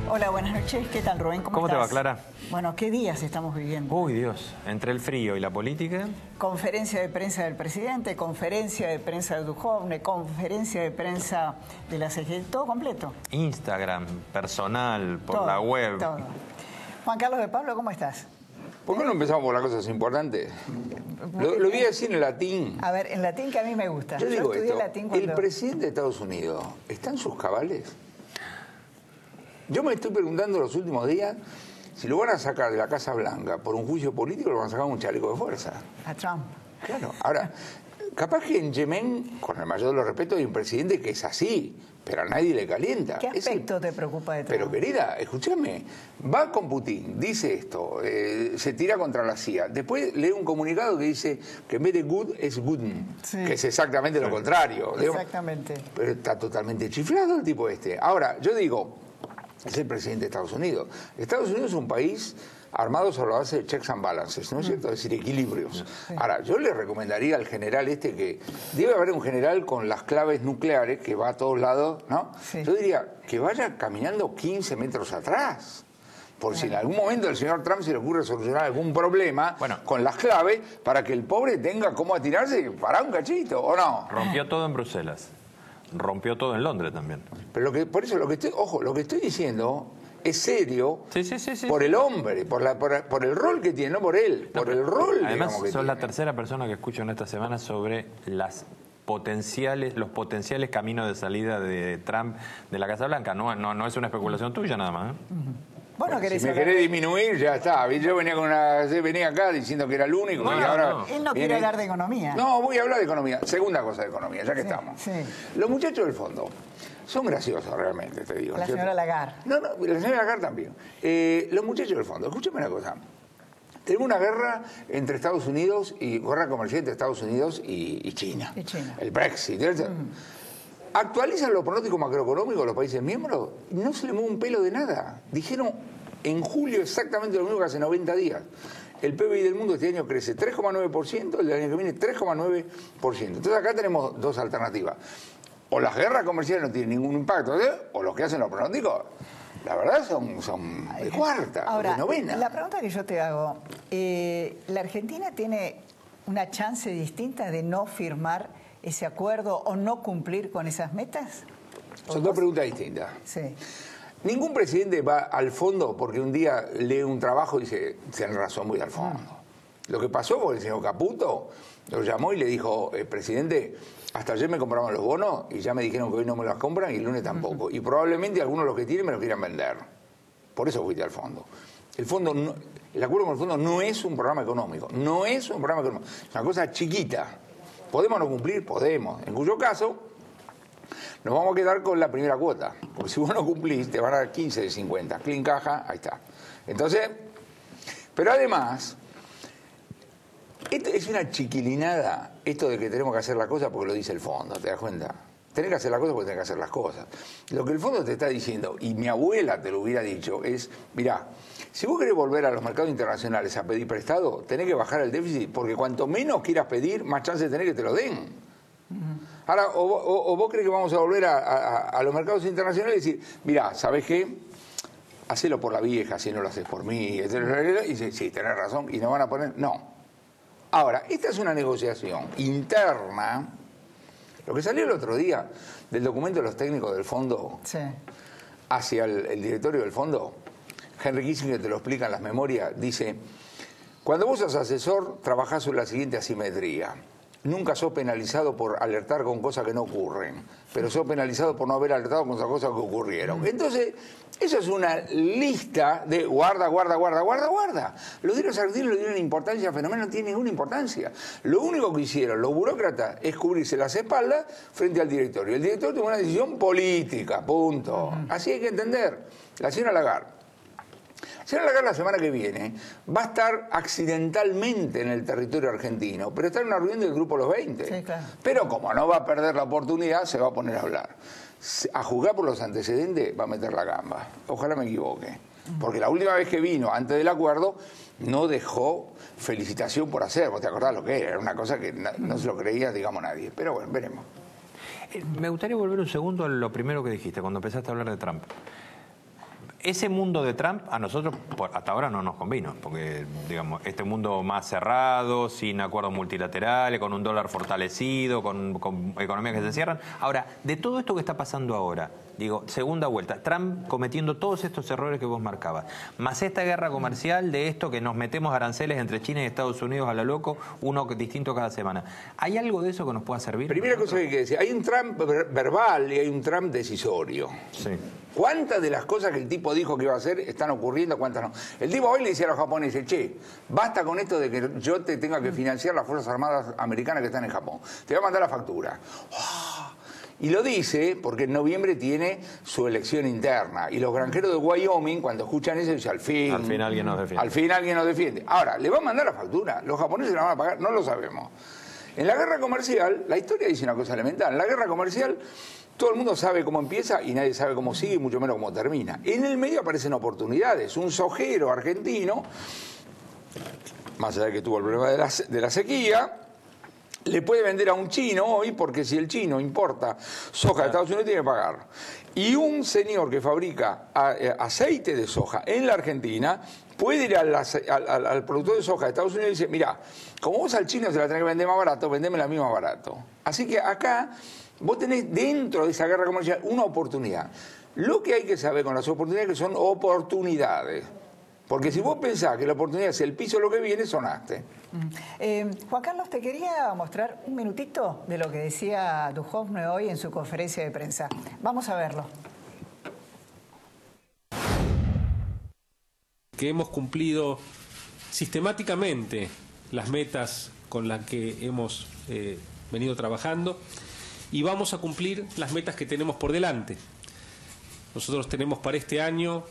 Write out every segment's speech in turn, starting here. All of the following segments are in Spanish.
Hola, buenas noches. ¿Qué tal, Rubén? ¿Cómo te estás? va, Clara? Bueno, ¿qué días estamos viviendo? Uy, Dios. Entre el frío y la política... Conferencia de prensa del presidente, conferencia de prensa de Duhovne, conferencia de prensa de la CGT, todo completo. Instagram, personal, por Todo, la web. todo. Juan Carlos de Pablo, ¿cómo estás? ¿Por qué no empezamos por las cosas importantes? Lo voy a decir en latín. A ver, en latín, que a mí me gusta. Yo digo estudié esto, latín cuando... ¿el presidente de Estados Unidos está en sus cabales? Yo me estoy preguntando los últimos días si lo van a sacar de la Casa Blanca por un juicio político o lo van a sacar con un chaleco de fuerza. A Trump. Claro. Ahora, capaz que en Yemen, con el mayor de los respetos, hay un presidente que es así, pero a nadie le calienta. ¿Qué aspecto te preocupa de Trump? Pero querida, escúchame, va con Putin, dice esto, se tira contra la CIA. Después lee un comunicado que dice que en vez de good es gooden, Sí. que es exactamente lo contrario. Exactamente. Pero está totalmente chiflado el tipo este. Ahora, yo digo, es el presidente de Estados Unidos. Estados Unidos es un país armado sobre la base de checks and balances, ¿no es cierto? Es decir, equilibrios. Sí. Ahora, yo le recomendaría al general este que debe haber un general con las claves nucleares que va a todos lados, ¿no? Sí. Yo diría que vaya caminando 15 metros atrás. Por si en algún momento al señor Trump se le ocurre solucionar algún problema con las claves para que el pobre tenga cómo atirarse y parar un cachito, ¿o no? Rompió todo en Bruselas. Rompió todo en Londres también. Pero por eso lo que estoy diciendo es serio Sí. por el hombre, por el rol que tiene, no por él, por el rol Además, digamos, que sos la tiene. tercera persona que escucho en esta semana sobre los potenciales caminos de salida de Trump de la Casa Blanca. No es una especulación tuya nada más, ¿eh? Bueno, Si me querés disminuir, ya está. Yo venía acá diciendo que era el único y ahora... Él no quiere hablar de economía. No, voy a hablar de economía. Segunda cosa de economía, ya que estamos. Sí. Los muchachos del fondo son graciosos realmente, te digo. La ¿cierto? señora Lagarde. No, la señora Lagarde también. Los muchachos del fondo, escúchame una cosa. Tenemos una guerra entre Estados Unidos y guerra comercial entre Estados Unidos y China. Y China. El Brexit. ¿Actualizan los pronósticos macroeconómicos de los países miembros? No se le mueve un pelo de nada. Dijeron en julio exactamente lo mismo que hace 90 días. El PBI del mundo este año crece 3,9%, el del año que viene 3,9%. Entonces acá tenemos dos alternativas. O las guerras comerciales no tienen ningún impacto, o los que hacen los pronósticos, la verdad son de cuarta, Ahora, de novena. la pregunta que yo te hago, ¿la Argentina tiene una chance distinta de no firmar ese acuerdo o no cumplir con esas metas? Son dos preguntas distintas. Sí. Ningún presidente va al fondo porque un día lee un trabajo y dice, tienen razón, voy al fondo. Lo que pasó con el señor Caputo, lo llamó y le dijo, presidente, hasta ayer me compraban los bonos y ya me dijeron que hoy no me los compran y el lunes tampoco. Y probablemente algunos de los que tienen me los quieran vender. Por eso fuiste al fondo. El acuerdo con el fondo no es un programa económico. No es un programa económico. Es una cosa chiquita. ¿Podemos no cumplir? Podemos. En cuyo caso, nos vamos a quedar con la primera cuota. Porque si vos no cumplís, te van a dar 15 de 50. Clean caja, ahí está. Entonces, pero además, esto es una chiquilinada, esto de que tenemos que hacer las cosas porque lo dice el fondo, ¿te das cuenta? Tenés que hacer las cosas porque tenés que hacer las cosas. Lo que el fondo te está diciendo, y mi abuela te lo hubiera dicho, es, mirá, si vos querés volver a los mercados internacionales a pedir prestado, tenés que bajar el déficit, porque cuanto menos quieras pedir, más chance tenés que te lo den. Ahora, o vos crees que vamos a volver a los mercados internacionales y decir, mirá, ¿sabés qué? Hacelo por la vieja, si no lo haces por mí, etcétera, y dice, sí, tenés razón, y nos van a poner, no. Ahora, esta es una negociación interna. Lo que salió el otro día del documento de los técnicos del fondo hacia el directorio del fondo, Henry Kissinger te lo explica en las memorias, dice, cuando vos sos asesor, trabajás sobre la siguiente asimetría. Nunca sos penalizado por alertar con cosas que no ocurren, pero sos penalizado por no haber alertado con esas cosas que ocurrieron. Entonces, eso es una lista de guarda. Los diarios argentinos le dieron importancia al fenómeno, no tiene ninguna importancia. Lo único que hicieron los burócratas es cubrirse las espaldas frente al directorio. El directorio tomó una decisión política, punto. Así hay que entender. La señora Lagarde. La señora Lagarde la semana que viene va a estar accidentalmente en el territorio argentino, pero está en una reunión del Grupo Los 20. Sí, claro. Pero como no va a perder la oportunidad, se va a poner a hablar. A juzgar por los antecedentes, va a meter la gamba. Ojalá me equivoque. Porque la última vez que vino, antes del acuerdo, no dejó felicitación por hacer. ¿Vos te acordás lo que era? Era una cosa que no se lo creía, digamos, nadie. Pero bueno, veremos. Me gustaría volver un segundo a lo primero que dijiste, cuando empezaste a hablar de Trump. ese mundo de Trump a nosotros hasta ahora no nos convino, porque digamos este mundo más cerrado, sin acuerdos multilaterales, con un dólar fortalecido, con economías que se cierran. Ahora, de todo esto que está pasando ahora, digo, segunda vuelta, Trump cometiendo todos estos errores que vos marcabas, más esta guerra comercial de esto que nos metemos aranceles entre China y Estados Unidos a lo loco, uno distinto cada semana. ¿Hay algo de eso que nos pueda servir? Primera cosa que hay que decir, hay un Trump verbal y hay un Trump decisorio. Sí. ¿Cuántas de las cosas que el tipo dijo que iba a hacer están ocurriendo? ¿Cuántas no? El tipo hoy le decía a los japoneses, che, basta con esto de que yo te tenga que financiar las Fuerzas Armadas Americanas que están en Japón. Te voy a mandar la factura. ¡Oh! Y lo dice porque en noviembre tiene su elección interna. Y los granjeros de Wyoming, cuando escuchan eso, dicen, al fin alguien nos defiende. Al fin alguien nos defiende. Ahora, ¿le va a mandar la factura? ¿Los japoneses la van a pagar? No lo sabemos. En la guerra comercial, la historia dice una cosa elemental. En la guerra comercial, todo el mundo sabe cómo empieza y nadie sabe cómo sigue, y mucho menos cómo termina. En el medio aparecen oportunidades. Un sojero argentino, más allá de que tuvo el problema de la sequía, le puede vender a un chino hoy, porque si el chino importa soja de Estados Unidos, tiene que pagar. Y un señor que fabrica aceite de soja en la Argentina puede ir al productor de soja de Estados Unidos y dice, mira, como vos al chino se la tenés que vender más barato, vendeme la misma barato. Así que acá vos tenés dentro de esa guerra comercial una oportunidad. Lo que hay que saber con las oportunidades es que son oportunidades. Porque si vos pensás que la oportunidad es el piso de lo que viene, sonaste. Juan Carlos, te quería mostrar un minutito de lo que decía Duhovne hoy en su conferencia de prensa. Vamos a verlo. Que hemos cumplido sistemáticamente las metas con las que hemos venido trabajando y vamos a cumplir las metas que tenemos por delante. Nosotros tenemos para este año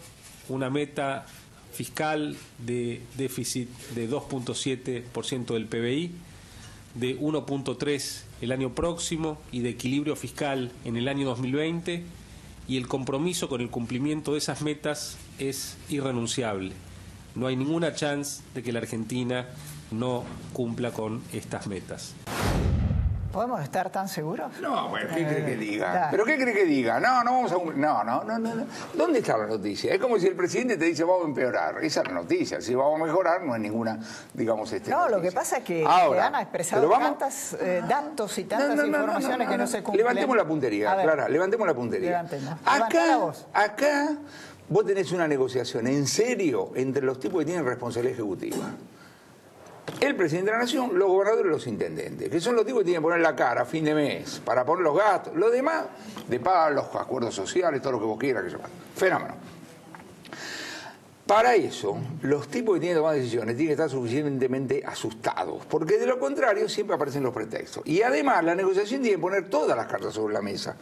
una meta fiscal de déficit de 2.7% del PBI, de 1.3% el año próximo y de equilibrio fiscal en el año 2020, y el compromiso con el cumplimiento de esas metas es irrenunciable. No hay ninguna chance de que la Argentina no cumpla con estas metas. ¿Podemos estar tan seguros? No, bueno, ¿qué cree que diga? ¿Pero qué cree que diga? No vamos a... No. ¿Dónde está la noticia? Es como si el presidente te dice, vamos a empeorar. Esa es la noticia. Si vamos a mejorar, no hay ninguna, digamos, No, noticia. Lo que pasa es que ahora, han expresado tantos datos y tantas informaciones que no se cumplen. Levantemos la puntería, Clara, levantemos la puntería. Acá vos tenés una negociación en serio entre los tipos que tienen responsabilidad ejecutiva. El presidente de la Nación, los gobernadores y los intendentes, que son los tipos que tienen que poner la cara a fin de mes para poner los gastos. Lo demás, de pagar los acuerdos sociales, todo lo que vos quieras, que yo. Fenómeno. Para eso, los tipos que tienen que tomar decisiones tienen que estar suficientemente asustados, porque de lo contrario siempre aparecen los pretextos. Y además, la negociación tiene que poner todas las cartas sobre la mesa.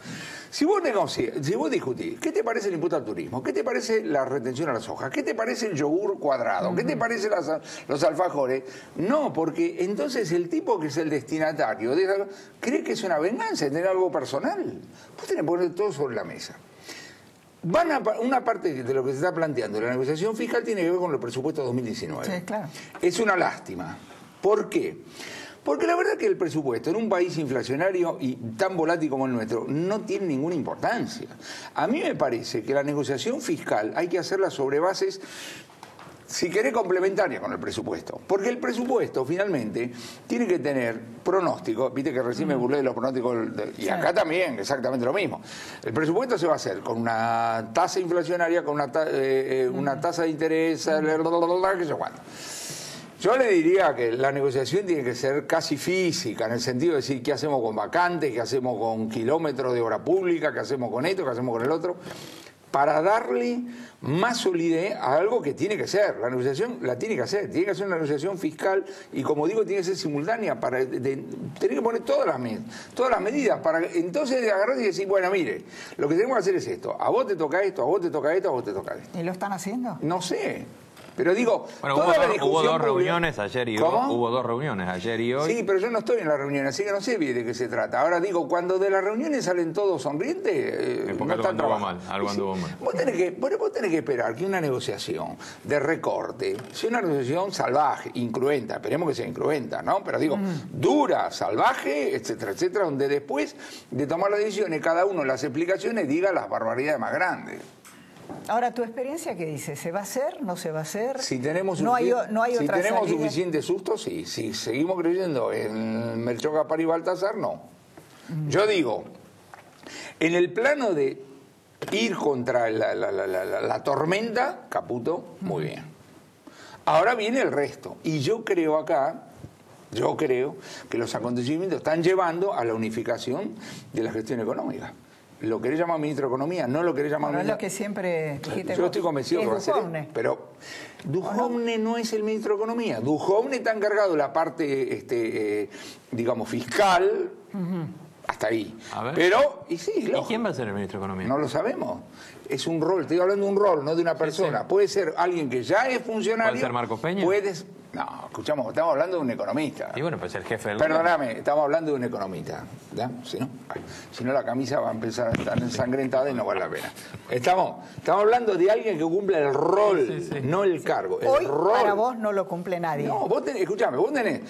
Si vos discutís, ¿qué te parece el impuesto al turismo? ¿Qué te parece la retención a las hojas? ¿Qué te parece el yogur cuadrado? ¿Qué te parece los alfajores? No, porque entonces el tipo que es el destinatario cree que es una venganza, tener algo personal. Vos tenés que poner todo sobre la mesa. Una parte de lo que se está planteando la negociación fiscal tiene que ver con el presupuesto 2019. Sí, claro. Es una lástima. ¿Por qué? Porque la verdad que el presupuesto en un país inflacionario y tan volátil como el nuestro no tiene ninguna importancia. A mí me parece que la negociación fiscal hay que hacerla sobre bases, si querés, complementaria con el presupuesto. Porque el presupuesto, finalmente, tiene que tener pronóstico. Viste que recién me burlé de los pronósticos, y acá también, exactamente lo mismo. El presupuesto se va a hacer con una tasa inflacionaria, con una tasa de interés, qué sé cuánto. Yo le diría que la negociación tiene que ser casi física, en el sentido de decir qué hacemos con vacantes, qué hacemos con kilómetros de obra pública, qué hacemos con esto, qué hacemos con el otro, para darle más solidez a algo que tiene que ser. La negociación la tiene que ser una negociación fiscal y, como digo, tiene que ser simultánea, tiene que poner todas las medidas, para entonces agarrar y decir, bueno, mire, lo que tenemos que hacer es esto, a vos te toca esto, a vos te toca esto, a vos te toca esto. ¿Y lo están haciendo? No sé. Pero digo, bueno, toda la discusión hubo dos reuniones ayer y hoy. ¿Cómo? Hubo dos reuniones ayer y hoy. Sí, pero yo no estoy en la reunión, así que no sé bien de qué se trata. Ahora digo, cuando de las reuniones salen todos sonrientes, porque algo anduvo mal, algo anduvo mal. Vos tenés que esperar que una negociación de recorte sea una negociación salvaje, incruenta, esperemos que sea incruenta, ¿no? Pero digo, dura, salvaje, etcétera, etcétera, donde después de tomar las decisiones, cada uno las explicaciones diga las barbaridades más grandes. Ahora, ¿tu experiencia qué dice? ¿Se va a hacer? ¿No se va a hacer? Si tenemos, no hay otra salida. suficiente susto, sí. Si seguimos creyendo en Melchor, Gaspar y Baltasar, no. Yo digo, en el plano de ir contra la tormenta, Caputo, muy bien. Ahora viene el resto. Y yo creo que los acontecimientos están llevando a la unificación de la gestión económica. Lo querés llamar ministro de Economía, no lo querés llamar ministro. No es lo que siempre dijiste. Yo estoy convencido que va a ser. Pero Duhovne no es el ministro de Economía. Duhovne está encargado de la parte, digamos, fiscal. Hasta ahí. A ver. Pero, y sí, lógico. ¿Y quién va a ser el ministro de Economía? No lo sabemos. Es un rol, estoy hablando de un rol, no de una persona. Sí. Puede ser alguien que ya es funcionario. ¿Puede ser Marcos Peña? No, escuchamos, estamos hablando de un economista. Y bueno, pues el jefe del Perdóname, estamos hablando de un economista. ¿Ya? Si no, la camisa va a empezar a estar ensangrentada y no vale la pena. Estamos hablando de alguien que cumple el rol, no el cargo. El Hoy, rol. Para vos no lo cumple nadie. No, escuchame, vos tenés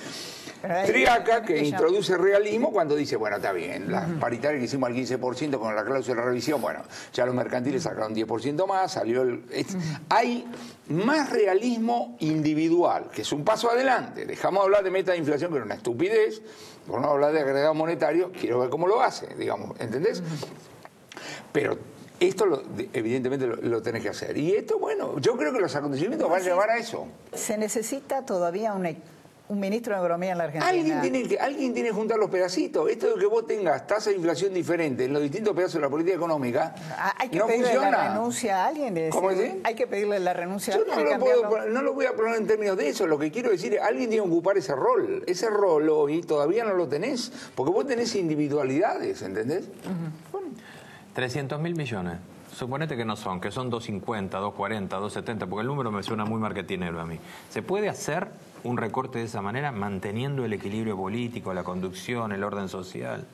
Triaca, que introduce realismo cuando dice, bueno, está bien, la paritaria que hicimos al 15% con la cláusula de revisión, bueno, ya los mercantiles sacaron 10% más, salió hay más realismo individual, que es un paso adelante. Dejamos de hablar de meta de inflación, que era una estupidez, por no hablar de agregado monetario, quiero ver cómo lo hace, digamos, ¿entendés? Pero esto evidentemente lo tenés que hacer. Y esto, bueno, yo creo que los acontecimientos van a llevar a eso. Se necesita todavía un ministro de Economía en la Argentina. Alguien tiene que juntar los pedacitos. Esto de que vos tengas tasa de inflación diferente en los distintos pedazos de la política económica hay que no pedirle funciona. La renuncia a alguien. ¿Cómo decís? Hay que pedirle la renuncia a alguien. Yo no lo voy a poner en términos de eso. Lo que quiero decir es alguien tiene que ocupar ese rol. Ese rol hoy todavía no lo tenés. Porque vos tenés individualidades, ¿entendés? Bueno. 300.000 millones. Suponete que no son, que son 250, 240, 270, porque el número me suena muy marketinero a mí. ¿Se puede hacer un recorte de esa manera manteniendo el equilibrio político, la conducción, el orden social?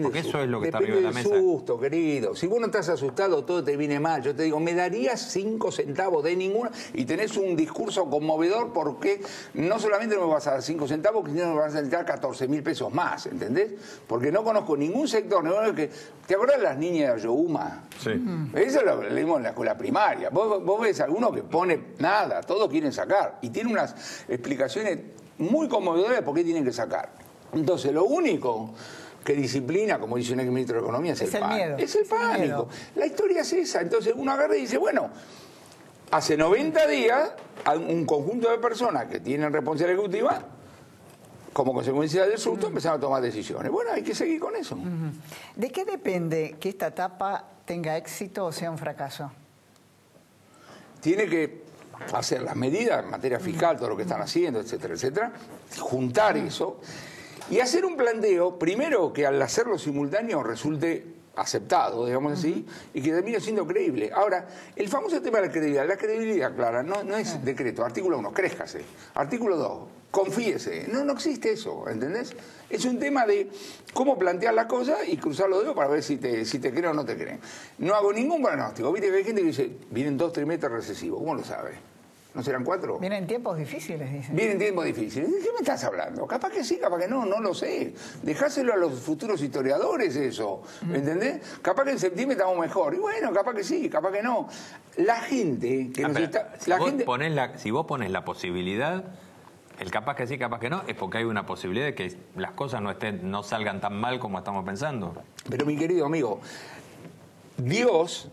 Porque eso es lo que está arriba de la mesa. Depende del susto, querido. Si vos no estás asustado, todo te viene mal. Yo te digo, me darías 5 centavos de ninguna y tenés un discurso conmovedor porque no solamente no me vas a dar 5 centavos, sino que me vas a necesitar 14.000 pesos más, ¿entendés? Porque no conozco ningún sector. ¿Te acordás de las niñas de Ayohuma? Sí. Eso lo leímos en la escuela primaria. Vos ves a alguno que pone nada, todos quieren sacar. Y tiene unas explicaciones muy conmovedoras de por qué tienen que sacar. Entonces, lo único que disciplina, como dice un ex ministro de Economía, es el pánico. Miedo. Es el pánico. La historia es esa. Entonces uno agarra y dice, bueno, hace 90 días un conjunto de personas que tienen responsabilidad ejecutiva, como consecuencia del susto, empezaron a tomar decisiones. Bueno, hay que seguir con eso. ¿De qué depende que esta etapa tenga éxito o sea un fracaso? Tiene que hacer las medidas en materia fiscal, todo lo que están haciendo, etcétera, etcétera, juntar eso y hacer un planteo, primero que al hacerlo simultáneo resulte aceptado, digamos así, y que termine siendo creíble. Ahora, el famoso tema de la credibilidad, Clara, no es decreto. Artículo 1, crézcase. Artículo 2, confíese. No existe eso, ¿entendés? Es un tema de cómo plantear las cosas y cruzar los dedos para ver si te creen o no te creen. No hago ningún pronóstico. Viste que hay gente que dice, vienen 2 trimestres recesivos. ¿Cómo lo sabe? ¿No serán 4? Vienen tiempos difíciles, dicen. Vienen tiempos difíciles. ¿De qué me estás hablando? Capaz que sí, capaz que no lo sé. Dejáselo a los futuros historiadores eso, ¿entendés? Capaz que en septiembre estamos mejor. Y bueno, capaz que sí, capaz que no. La gente que nos está... Si vos pones la posibilidad, el capaz que sí, capaz que no, es porque hay una posibilidad de que las cosas no salgan tan mal como estamos pensando. Pero mi querido amigo, Dios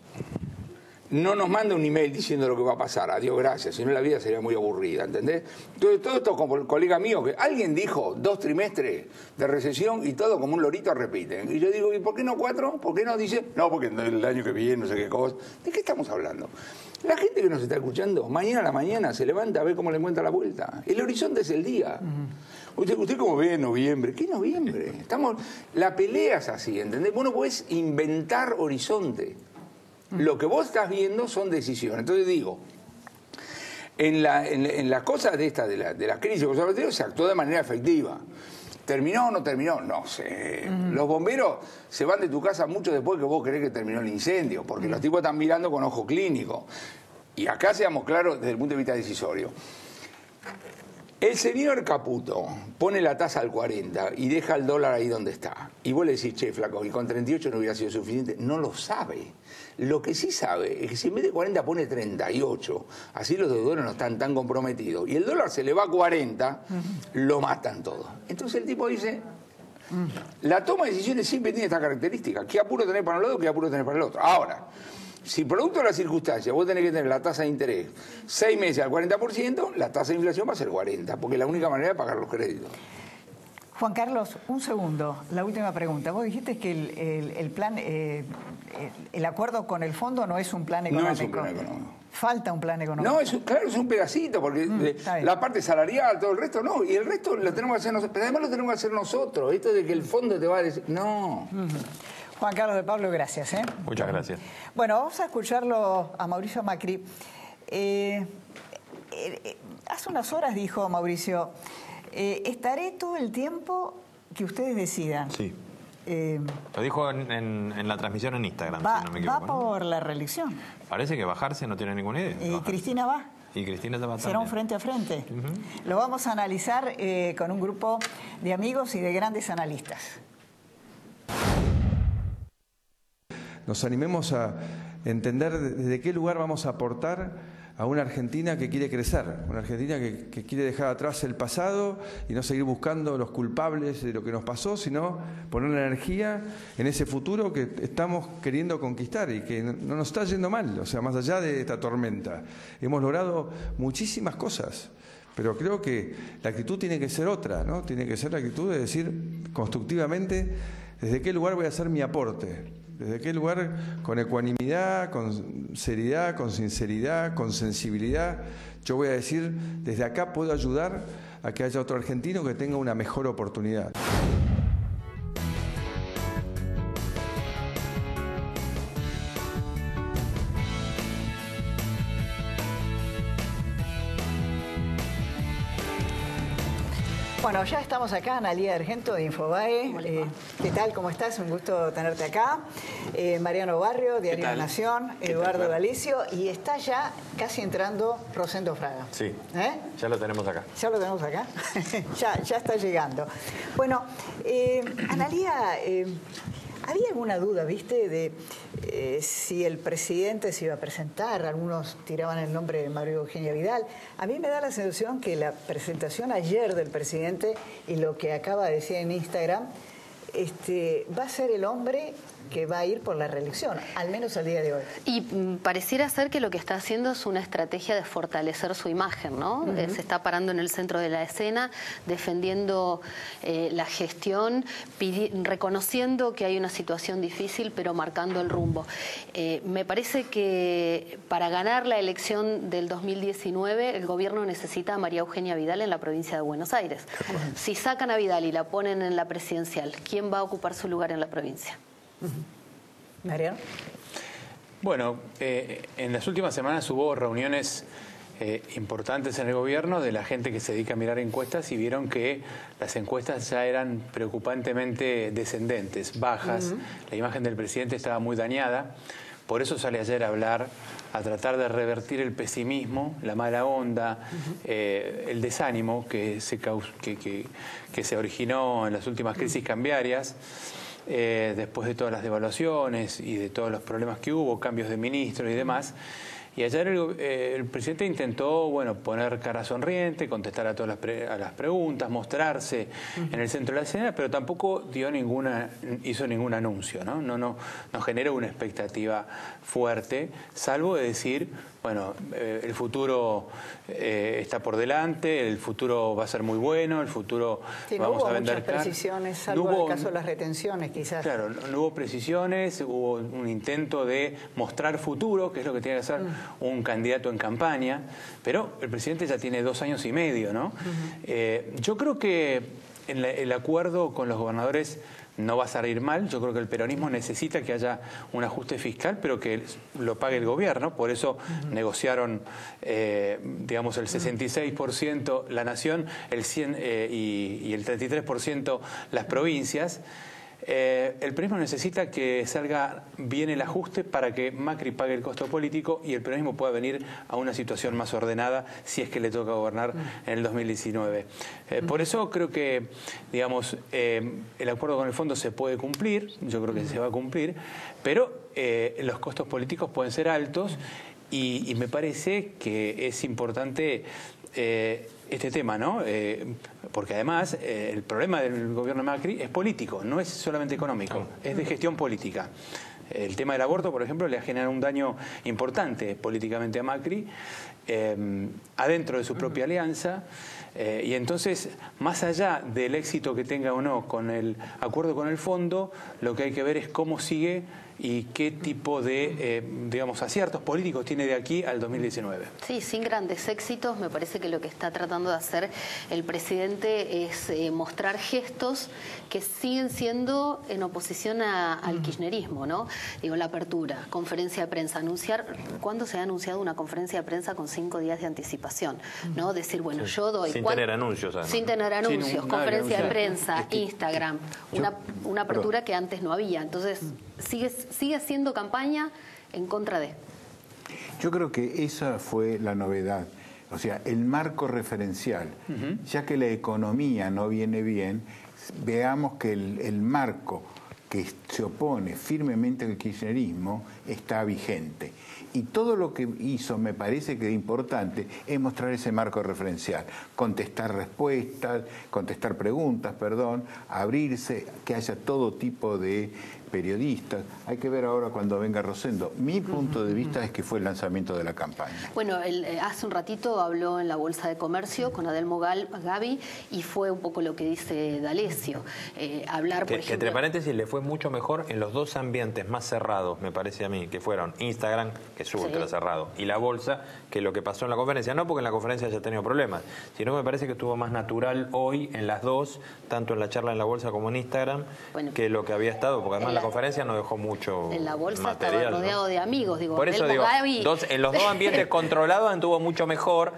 no nos manda un email diciendo lo que va a pasar, adiós, gracias, si no la vida sería muy aburrida, ¿entendés? Entonces, todo esto como el colega mío, que alguien dijo 2 trimestres de recesión y todo como un lorito repiten. Y yo digo, ¿y por qué no 4? ¿Por qué no? Dice, no, porque el año que viene, no sé qué cosa. ¿De qué estamos hablando? La gente que nos está escuchando, mañana a la mañana se levanta a ver cómo le encuentra la vuelta. El horizonte es el día. ¿Usted cómo ve en noviembre? ¿Qué noviembre? La pelea es así, ¿entendés? Vos no podés inventar horizonte. Lo que vos estás viendo son decisiones. Entonces digo, en la cosa de la crisis se actuó de manera efectiva. ¿Terminó o no terminó? No sé. Los bomberos se van de tu casa mucho después que vos creés que terminó el incendio, porque los tipos están mirando con ojo clínico. Y acá seamos claros desde el punto de vista decisorio. El señor Caputo pone la tasa al 40 y deja el dólar ahí donde está. Y vos le decís, che, flaco, y con 38 no hubiera sido suficiente. No lo sabe. Lo que sí sabe es que si en vez de 40 pone 38, así los deudores no están tan comprometidos. Y el dólar se le va a 40, lo matan todo. Entonces el tipo dice, la toma de decisiones siempre tiene esta característica. ¿Qué apuro tener para un lado, qué apuro tener para el otro? Ahora, si producto de las circunstancias vos tenés que tener la tasa de interés 6 meses al 40%, la tasa de inflación va a ser 40%, porque es la única manera de pagar los créditos. Juan Carlos, un segundo, la última pregunta. Vos dijiste que el plan, el acuerdo con el fondo no es un plan económico. No es un plan económico. Falta un plan económico. No, claro, es un pedacito, porque la parte salarial, todo el resto no, y el resto lo tenemos que hacer nosotros, pero además lo tenemos que hacer nosotros. Esto de que el fondo te va a decir, no. Juan Carlos de Pablo, gracias. Muchas gracias. Bueno, vamos a escucharlo a Mauricio Macri. Hace unas horas dijo Mauricio, estaré todo el tiempo que ustedes decidan. Sí. Lo dijo en la transmisión en Instagram, si no me equivoco. Va por la reelección. Parece que bajarse no tiene ninguna idea. Y Cristina va. Y Cristina se va Será un frente a frente. Lo vamos a analizar con un grupo de amigos y de grandes analistas. Nos animemos a entender desde qué lugar vamos a aportar a una Argentina que quiere crecer, una Argentina que quiere dejar atrás el pasado y no seguir buscando los culpables de lo que nos pasó, sino poner la energía en ese futuro que estamos queriendo conquistar y que no nos está yendo mal, o sea, más allá de esta tormenta. Hemos logrado muchísimas cosas, pero creo que la actitud tiene que ser otra, ¿no? Tiene que ser la actitud de decir constructivamente desde qué lugar voy a hacer mi aporte. ¿Desde qué lugar? Con ecuanimidad, con seriedad, con sinceridad, con sensibilidad. Yo voy a decir, desde acá puedo ayudar a que haya otro argentino que tenga una mejor oportunidad. Bueno, ya estamos acá, Analía Argento de Infobae. ¿Qué tal? ¿Cómo estás? Un gusto tenerte acá. Mariano Barrio, Diario La Nación, Eduardo Galicio, y está ya casi entrando Rosendo Fraga. Sí, ya lo tenemos acá. ¿Ya lo tenemos acá? ya está llegando. Bueno, Analía, ¿había alguna duda, viste, de si el presidente se iba a presentar? Algunos tiraban el nombre de María Eugenia Vidal. A mí me da la sensación que la presentación ayer del presidente y lo que acaba de decir en Instagram, va a ser el hombre que va a ir por la reelección, al menos al día de hoy. Y pareciera ser que lo que está haciendo es una estrategia de fortalecer su imagen, ¿no? Se está parando en el centro de la escena, defendiendo la gestión, reconociendo que hay una situación difícil, pero marcando el rumbo. Me parece que para ganar la elección del 2019, el gobierno necesita a María Eugenia Vidal en la provincia de Buenos Aires. Si sacan a Vidal y la ponen en la presidencial, ¿quién va a ocupar su lugar en la provincia? Mariano. Bueno, en las últimas semanas hubo reuniones importantes en el gobierno de la gente que se dedica a mirar encuestas y vieron que las encuestas ya eran preocupantemente descendentes, bajas. La imagen del presidente estaba muy dañada. Por eso sale ayer a hablar, a tratar de revertir el pesimismo, la mala onda, el desánimo que se originó en las últimas crisis cambiarias. Después de todas las devaluaciones y de todos los problemas que hubo, cambios de ministros y demás. Y ayer el presidente intentó, poner cara sonriente, contestar a todas las preguntas, mostrarse en el centro de la escena, pero tampoco hizo ningún anuncio, ¿no? No generó una expectativa fuerte, salvo de decir, el futuro está por delante, el futuro va a ser muy bueno, el futuro vamos a vender. No hubo muchas precisiones, salvo en el caso de las retenciones, quizás. Claro, no hubo precisiones, hubo un intento de mostrar futuro, que es lo que tiene que hacer un candidato en campaña, pero el presidente ya tiene 2 años y medio, ¿no? Yo creo que el acuerdo con los gobernadores no va a salir mal. Yo creo que el peronismo necesita que haya un ajuste fiscal, pero que lo pague el gobierno. Por eso negociaron, digamos, el 66% la nación, el 100% y el 33% las provincias. El peronismo necesita que salga bien el ajuste para que Macri pague el costo político y el peronismo pueda venir a una situación más ordenada si es que le toca gobernar en el 2019. Por eso creo que, digamos, el acuerdo con el fondo se puede cumplir, yo creo que se va a cumplir, pero los costos políticos pueden ser altos y me parece que es importante este tema, ¿no? Porque además el problema del gobierno de Macri es político, no es solamente económico, es de gestión política. El tema del aborto, por ejemplo, le ha generado un daño importante políticamente a Macri, adentro de su propia alianza, y entonces, más allá del éxito que tenga o no con el acuerdo con el fondo, lo que hay que ver es cómo sigue y qué tipo de, digamos, aciertos políticos tiene de aquí al 2019. Sí, sin grandes éxitos, me parece que lo que está tratando de hacer el presidente es mostrar gestos que siguen siendo en oposición al kirchnerismo, ¿no? Digo, la apertura, conferencia de prensa, anunciar, ¿cuándo se ha anunciado una conferencia de prensa con 5 días de anticipación? ¿No? Decir, bueno, yo doy... Sin tener anuncios, además. Sin tener anuncios, conferencia de prensa, Es que, Instagram, una apertura que antes no había. Entonces, sigue haciendo campaña en contra de... Yo creo que esa fue la novedad. O sea, el marco referencial. Ya que la economía no viene bien, veamos que el marco que se opone firmemente al kirchnerismo está vigente. Y todo lo que hizo, me parece que es importante, es mostrar ese marco referencial, contestar preguntas, abrirse, que haya todo tipo de periodistas. Hay que ver ahora cuando venga Rosendo. Mi punto de vista es que fue el lanzamiento de la campaña. Bueno, hace un ratito habló en la Bolsa de Comercio con Adelmo Gavi y fue un poco lo que dice D'Alessio. Por ejemplo... entre paréntesis, le fue mucho mejor en los dos ambientes más cerrados, me parece a mí, que fueron Instagram, que es ultra cerrado, y la Bolsa, que lo que pasó en la conferencia. No porque en la conferencia haya tenido problemas, sino me parece que estuvo más natural hoy en las dos, tanto en la charla en la Bolsa como en Instagram, que lo que había estado, porque además la conferencia no dejó mucho en la Bolsa material, estaba rodeado de amigos, digo. Por eso digo, en los dos ambientes controlados anduvo mucho mejor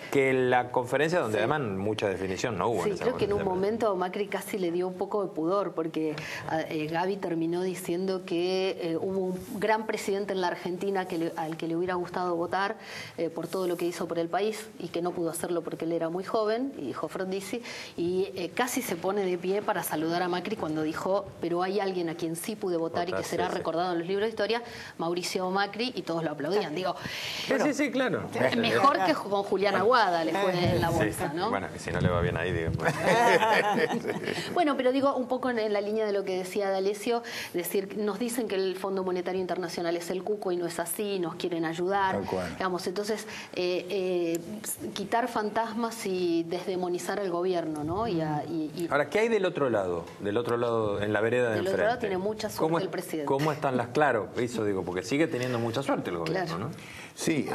que la conferencia donde además mucha definición no hubo. Sí, creo que en un momento Macri casi le dio un poco de pudor porque Gavi terminó diciendo que hubo un gran presidente en la Argentina al que le hubiera gustado votar por todo lo que hizo por el país y que no pudo hacerlo porque él era muy joven, y dijo Frondizi, y casi se pone de pie para saludar a Macri cuando dijo, pero hay alguien a quien sí pude votar y que será recordado en los libros de historia, Mauricio Macri, y todos lo aplaudían. Digo, sí, claro. Mejor que con Julián Aguada le fue en la Bolsa, ¿no? Bueno, si no le va bien ahí, digamos. Bueno, pero digo, un poco en la línea de lo que decía D'Alessio, decir, nos dicen que el Fondo Monetario Internacional es el cuco y no es así, nos quieren ayudar. Digamos, entonces, quitar fantasmas y desdemonizar al gobierno, ¿no? Ahora, ¿qué hay del otro lado? Del otro lado, en la vereda de enfrente. Del otro lado tiene mucha suerte el presidente. ¿Cómo están las? Claro, eso digo, porque sigue teniendo mucha suerte el gobierno, ¿no? Sí,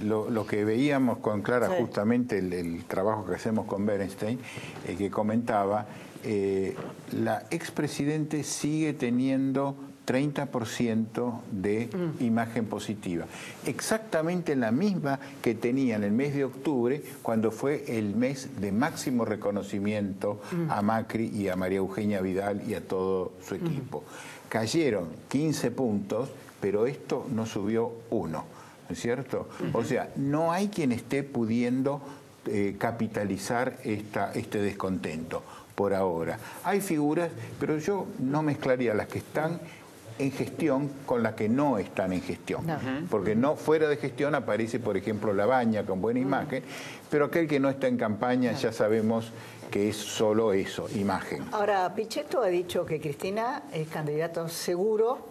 lo que veíamos con Clara, justamente el trabajo que hacemos con Berenstein, que comentaba, la expresidente sigue teniendo 30% de imagen positiva. Exactamente la misma que tenía en el mes de octubre, cuando fue el mes de máximo reconocimiento a Macri y a María Eugenia Vidal y a todo su equipo. Cayeron 15 puntos, pero esto no subió 1, ¿no es cierto? O sea, no hay quien esté pudiendo capitalizar este descontento por ahora. Hay figuras, pero yo no mezclaría las que están en gestión con las que no están en gestión. Porque no fuera de gestión aparece, por ejemplo, Labaña con buena imagen, pero aquel que no está en campaña ya sabemos que es solo eso, imagen. Ahora, Pichetto ha dicho que Cristina es candidato seguro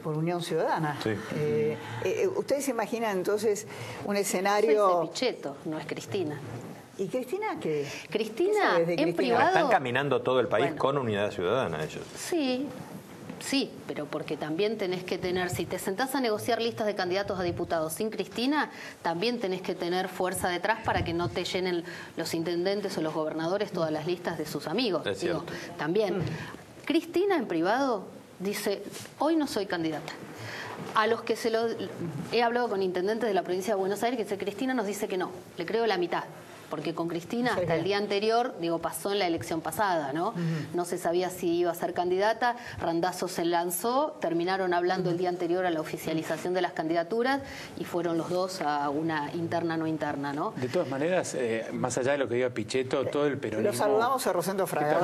por Unión Ciudadana. Sí. ¿Ustedes se imaginan entonces un escenario? Es Pichetto, no es Cristina. ¿Y Cristina qué? Cristina, ¿Qué en privado... Están caminando todo el país con Unidad Ciudadana ellos. Sí, pero porque también tenés que tener, si te sentás a negociar listas de candidatos a diputados sin Cristina, también tenés que tener fuerza detrás para que no te llenen los intendentes o los gobernadores todas las listas de sus amigos. Es cierto. También. Cristina en privado dice, hoy no soy candidata. A los que he hablado con intendentes de la provincia de Buenos Aires que dice, Cristina nos dice que no, le creo la mitad. porque con Cristina hasta el día anterior, digo, pasó en la elección pasada, ¿no? No se sabía si iba a ser candidata, Randazzo se lanzó, terminaron hablando el día anterior a la oficialización de las candidaturas y fueron los dos a una interna no interna, ¿no? De todas maneras, más allá de lo que diga Pichetto, todo el peronismo... Lo saludamos a Rosendo Fraga.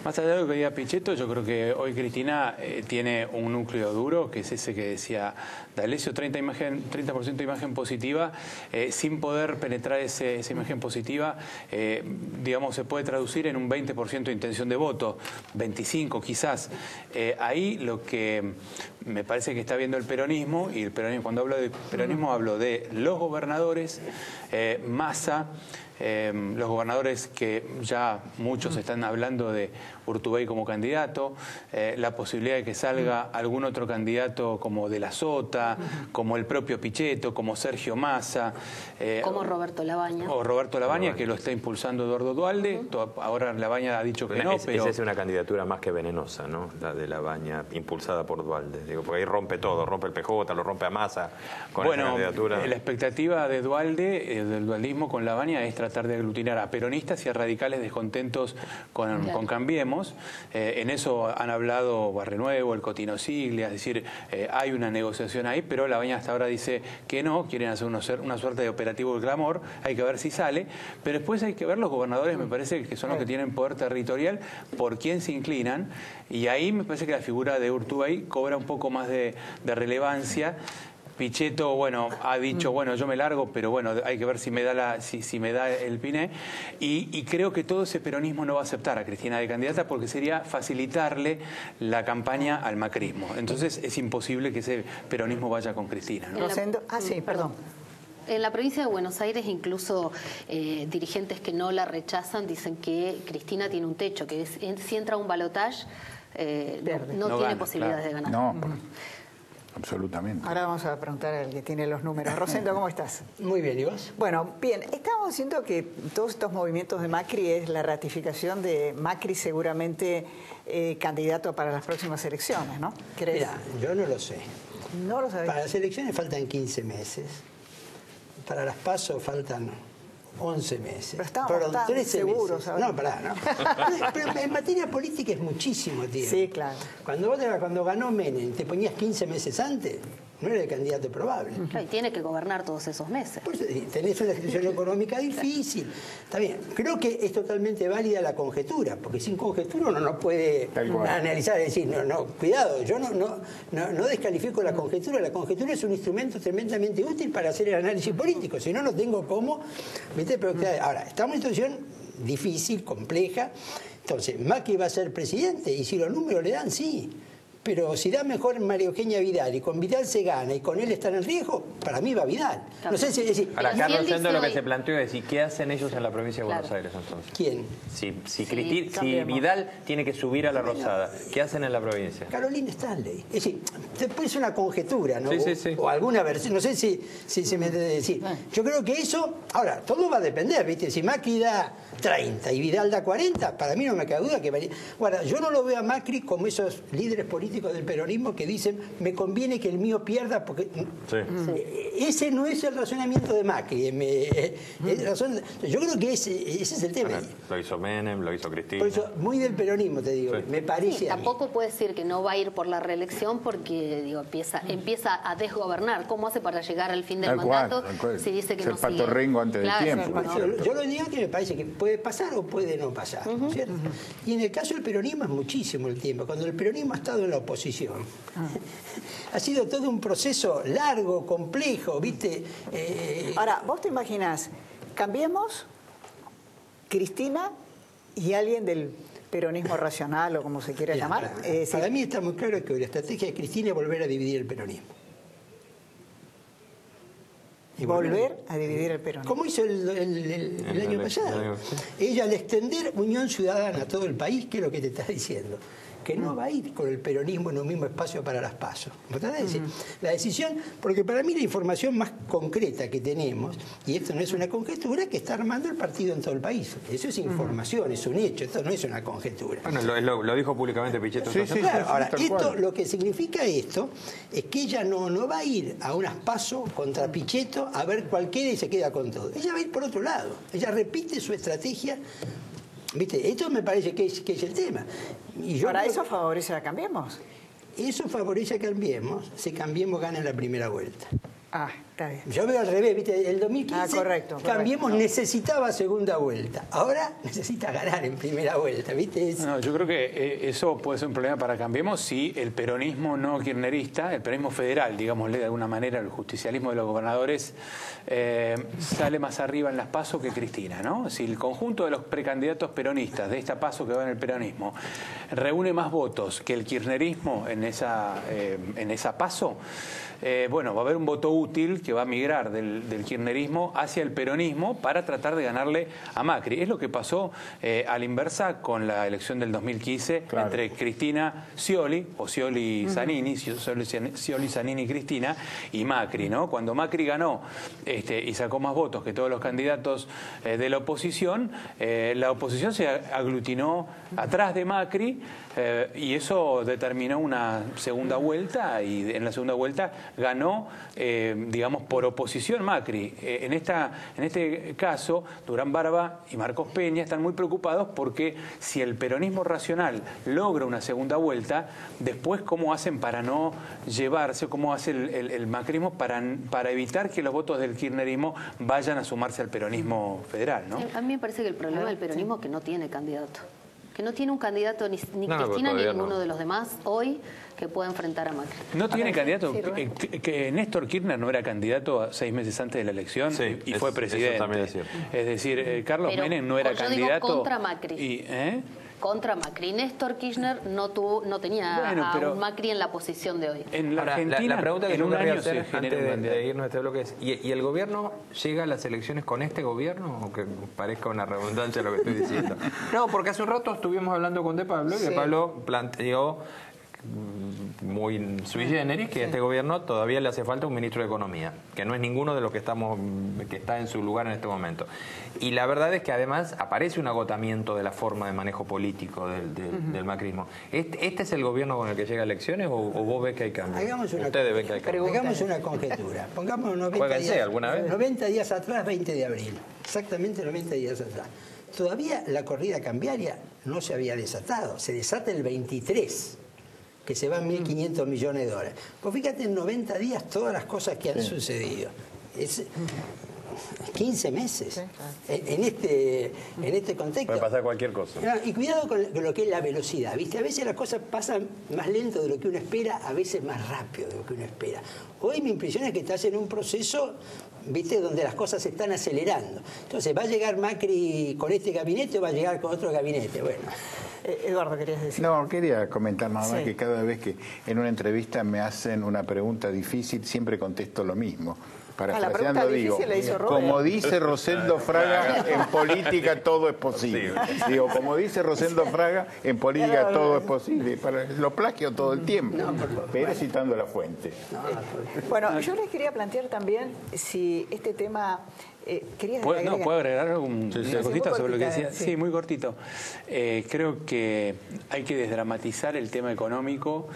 Más allá de lo que diga Pichetto, yo creo que hoy Cristina tiene un núcleo duro, que es ese que decía D'Alessio, 30% de imagen positiva, sin poder penetrar esa imagen positiva, digamos, se puede traducir en un 20% de intención de voto, 25 quizás. Ahí lo que me parece que está viendo el peronismo, y el peronismo, cuando hablo de peronismo hablo de los gobernadores, Massa, los gobernadores que ya muchos están hablando de Urtubey como candidato, la posibilidad de que salga algún otro candidato como De la Sota, como el propio Pichetto, como Sergio Massa. Como Roberto Labaña. O Roberto Labaña, que lo está impulsando Eduardo Duhalde. Ahora Labaña ha dicho que no, pero... Esa es una candidatura más que venenosa, ¿no? La de Labaña, impulsada por Duhalde. Digo, porque ahí rompe todo, rompe el PJ, lo rompe a Massa con esa candidatura. La expectativa de Duhalde, del dualdismo con Labaña, es tratar de aglutinar a peronistas y a radicales descontentos con Cambiemos. En eso han hablado Barrenuevo, el Cotino Siglia, es decir, hay una negociación ahí, pero Labaña hasta ahora dice que no, quieren hacer una suerte de operativo del clamor, hay que ver si sale, pero después hay que ver los gobernadores, me parece que son los que tienen poder territorial, por quién se inclinan, y ahí me parece que la figura de Urtubey cobra un poco más de relevancia. Pichetto, bueno, ha dicho, bueno, yo me largo, pero bueno, hay que ver si me da si me da el piné. Y creo que todo ese peronismo no va a aceptar a Cristina de candidata porque sería facilitarle la campaña al macrismo. Entonces es imposible que ese peronismo vaya con Cristina, ¿no? Sí, perdón. En la provincia de Buenos Aires, incluso dirigentes que no la rechazan dicen que Cristina tiene un techo, que si entra a un balotaje no tiene gana, posibilidades de ganar. No, absolutamente. Ahora vamos a preguntar al que tiene los números. Rosendo, ¿cómo estás? Muy bien, ¿y vos? Bueno, bien, estamos diciendo que todos estos movimientos de Macri es la ratificación de Macri seguramente candidato para las próximas elecciones, ¿no? ¿Crees? Mira, yo no lo sé. No lo sabés. Para las elecciones faltan 15 meses. Para las PASO faltan 11 meses. Pero estamos tan 13 seguros. Meses. No, pará, no. Pero en materia política es muchísimo tiempo. Sí, claro. Cuando ganó Menem, te ponías 15 meses antes, no era el candidato probable. Y tiene que gobernar todos esos meses. Pues, tenés una situación económica difícil. Está bien. Creo que es totalmente válida la conjetura, porque sin conjetura uno no puede analizar, es decir, cuidado, yo no descalifico la conjetura. La conjetura es un instrumento tremendamente útil para hacer el análisis político. Si no, no tengo cómo. ¿Viste? Pero, ahora, estamos en una situación difícil, compleja. Entonces, Macri va a ser presidente y si los números le dan, sí. Pero si da mejor María Eugenia Vidal y con Vidal se gana y con él están en riesgo, para mí va Vidal. No sé si decir. Ahora, Carlos Rosendo, lo que se planteó es decir, ¿qué hacen ellos en la provincia de Buenos Aires entonces? ¿Quién? Si Vidal tiene que subir a la Rosada, ¿qué hacen en la provincia? Carolina Stanley. Es decir, después es una conjetura, ¿no? Sí. O alguna versión, no sé si se me debe decir. Yo creo que eso, ahora, todo va a depender, ¿viste? Si Macri da 30 y Vidal da 40, para mí no me cabe duda que... Ahora, yo no lo veo a Macri como esos líderes políticos del peronismo que dicen me conviene que el mío pierda porque ese no es el razonamiento de Macri. Yo creo que ese es el tema. Lo hizo Menem, lo hizo Cristina. Por eso, muy del peronismo te digo, me parece. Tampoco puede decir que no va a ir por la reelección porque empieza a desgobernar. ¿Cómo hace para llegar al fin del mandato si dice que no sigue? Pato Rengo antes del tiempo. Yo lo digo que me parece que puede pasar o puede no pasar, ¿cierto? Y en el caso del peronismo es muchísimo el tiempo. Cuando el peronismo ha estado en la oposición, ha sido todo un proceso largo, complejo, ¿viste? Ahora, vos te imaginás, cambiemos Cristina y alguien del peronismo racional o como se quiera llamar. Para mí está muy claro que la estrategia de Cristina es volver a dividir el peronismo. Volver a dividir el peronismo. Como hizo el año pasado. Ella al extender Unión Ciudadana a todo el país, ¿qué es lo que te está diciendo? que no va a ir con el peronismo en un mismo espacio para las PASO. La decisión, porque para mí la información más concreta que tenemos, y esto no es una conjetura, que está armando el partido en todo el país. Eso es información, es un hecho, esto no es una conjetura. Bueno, lo dijo públicamente Pichetto. Claro, ahora, esto, lo que significa esto es que ella no va a ir a unas PASO contra Pichetto a ver cuál queda y se queda con todo. Ella va a ir por otro lado. Ella repite su estrategia. ¿Viste? Esto me parece que es el tema. Y yo ¿Para eso favorece a Cambiemos? Eso favorece a Cambiemos. Si Cambiemos gana en la primera vuelta. Ah, está bien. Yo veo al revés, ¿viste? El 2015 correcto. Cambiemos necesitaba segunda vuelta. Ahora necesita ganar en primera vuelta, ¿viste? No, yo creo que eso puede ser un problema para Cambiemos si el peronismo no kirchnerista, el peronismo federal, digámosle de alguna manera, el justicialismo de los gobernadores, sale más arriba en las PASO que Cristina, ¿no? Si el conjunto de los precandidatos peronistas de esta PASO que va en el peronismo reúne más votos que el kirchnerismo en esa PASO, bueno, va a haber un voto útil que va a migrar del kirchnerismo hacia el peronismo para tratar de ganarle a Macri. Es lo que pasó a la inversa con la elección del 2015 entre Cristina Scioli o Scioli Zanini, Scioli Zanini Cristina y Macri, ¿no? Cuando Macri ganó y sacó más votos que todos los candidatos de la oposición se aglutinó atrás de Macri y eso determinó una segunda vuelta y en la segunda vuelta ganó, digamos, por oposición Macri. En este caso, Durán Barba y Marcos Peña están muy preocupados porque si el peronismo racional logra una segunda vuelta, después cómo hacen para no llevarse, cómo hace el macrismo para evitar que los votos del kirchnerismo vayan a sumarse al peronismo federal, ¿no? A mí me parece que el problema del peronismo es que no tiene candidato. Que no tiene un candidato ni Cristina ni ninguno de los demás hoy que pueda enfrentar a Macri. ¿No tiene candidato? Que Néstor Kirchner no era candidato 6 meses antes de la elección y fue presidente. Eso también es cierto. Es decir, Carlos Menem no era candidato. Digo contra Macri. Contra Macri. Néstor Kirchner no tenía a un Macri en la posición de hoy. En la Argentina, la pregunta que yo querría hacer antes de irnos a este bloque es, ¿y el gobierno llega a las elecciones con este gobierno? Aunque parezca una redundancia lo que estoy diciendo. No, porque hace un rato estuvimos hablando con De Pablo y De Pablo planteó muy sui generis que a este gobierno todavía le hace falta un ministro de Economía, que no es ninguno de los que está en su lugar en este momento. Y la verdad es que además aparece un agotamiento de la forma de manejo político del macrismo. ¿Este es el gobierno con el que llega a elecciones o vos ves que hay cambios? Ustedes ven que hay cambios. Hagamos una conjetura. Pongamos 90 días atrás, 20 de abril. Exactamente 90 días atrás. Todavía la corrida cambiaria no se había desatado. Se desata el 23. Que se van 1.500 millones de dólares. Pues fíjate, en 90 días todas las cosas que han sucedido. Es 15 meses en este contexto. Puede pasar cualquier cosa. Y cuidado con lo que es la velocidad, ¿viste? A veces las cosas pasan más lento de lo que uno espera, a veces más rápido de lo que uno espera. Hoy mi impresión es que estás en un proceso, ¿viste?, donde las cosas se están acelerando. Entonces, ¿va a llegar Macri con este gabinete o va a llegar con otro gabinete? Bueno. Eduardo, ¿querías decir? No, quería comentar nada más que cada vez que en una entrevista me hacen una pregunta difícil, siempre contesto lo mismo. Parafraseando digo, como dice Rosendo Fraga, en política todo es posible. Digo, como dice Rosendo Fraga, en política todo es posible. Lo plagio todo el tiempo, pero citando la fuente. Bueno, yo les quería plantear también si este tema... ¿Puedo agregar una cosita sobre lo que decía? Sí, muy cortito. Creo que hay que desdramatizar el tema económico.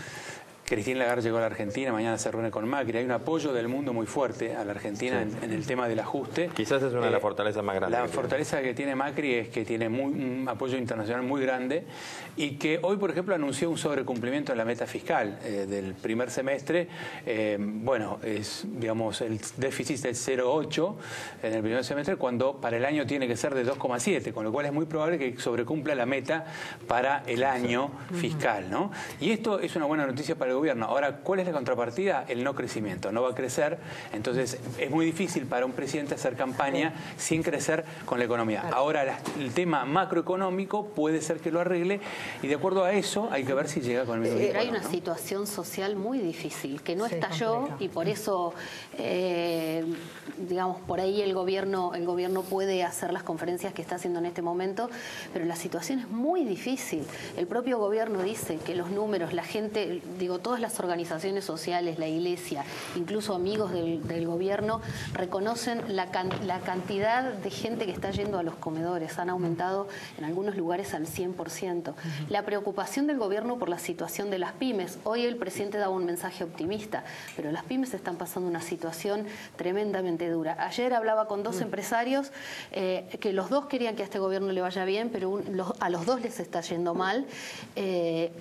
Christine Lagarde llegó a la Argentina, mañana se reúne con Macri. Hay un apoyo del mundo muy fuerte a la Argentina en el tema del ajuste. Quizás es una de las fortalezas más grandes. La fortaleza que tiene Macri es que tiene un apoyo internacional muy grande y que hoy, por ejemplo, anunció un sobrecumplimiento de la meta fiscal del primer semestre. Bueno, digamos, el déficit del 0,8 en el primer semestre, cuando para el año tiene que ser de 2,7, con lo cual es muy probable que sobrecumpla la meta para el año fiscal, ¿no? Y esto es una buena noticia para el gobierno. Ahora, ¿cuál es la contrapartida? El no crecimiento. No va a crecer, entonces es muy difícil para un presidente hacer campaña sin crecer con la economía. Ahora, el tema macroeconómico puede ser que lo arregle y de acuerdo a eso hay que ver si llega con el mismo. Pero hay una situación social muy difícil que no estalló y por eso, digamos, por ahí el gobierno puede hacer las conferencias que está haciendo en este momento, pero la situación es muy difícil. El propio gobierno dice que los números, la gente, digo, todas las organizaciones sociales, la iglesia, incluso amigos del gobierno, reconocen la cantidad de gente que está yendo a los comedores. Han aumentado en algunos lugares al 100%. La preocupación del gobierno por la situación de las pymes. Hoy el presidente daba un mensaje optimista, pero las pymes están pasando una situación tremendamente dura. Ayer hablaba con dos empresarios que los dos querían que a este gobierno le vaya bien, pero a los dos les está yendo mal.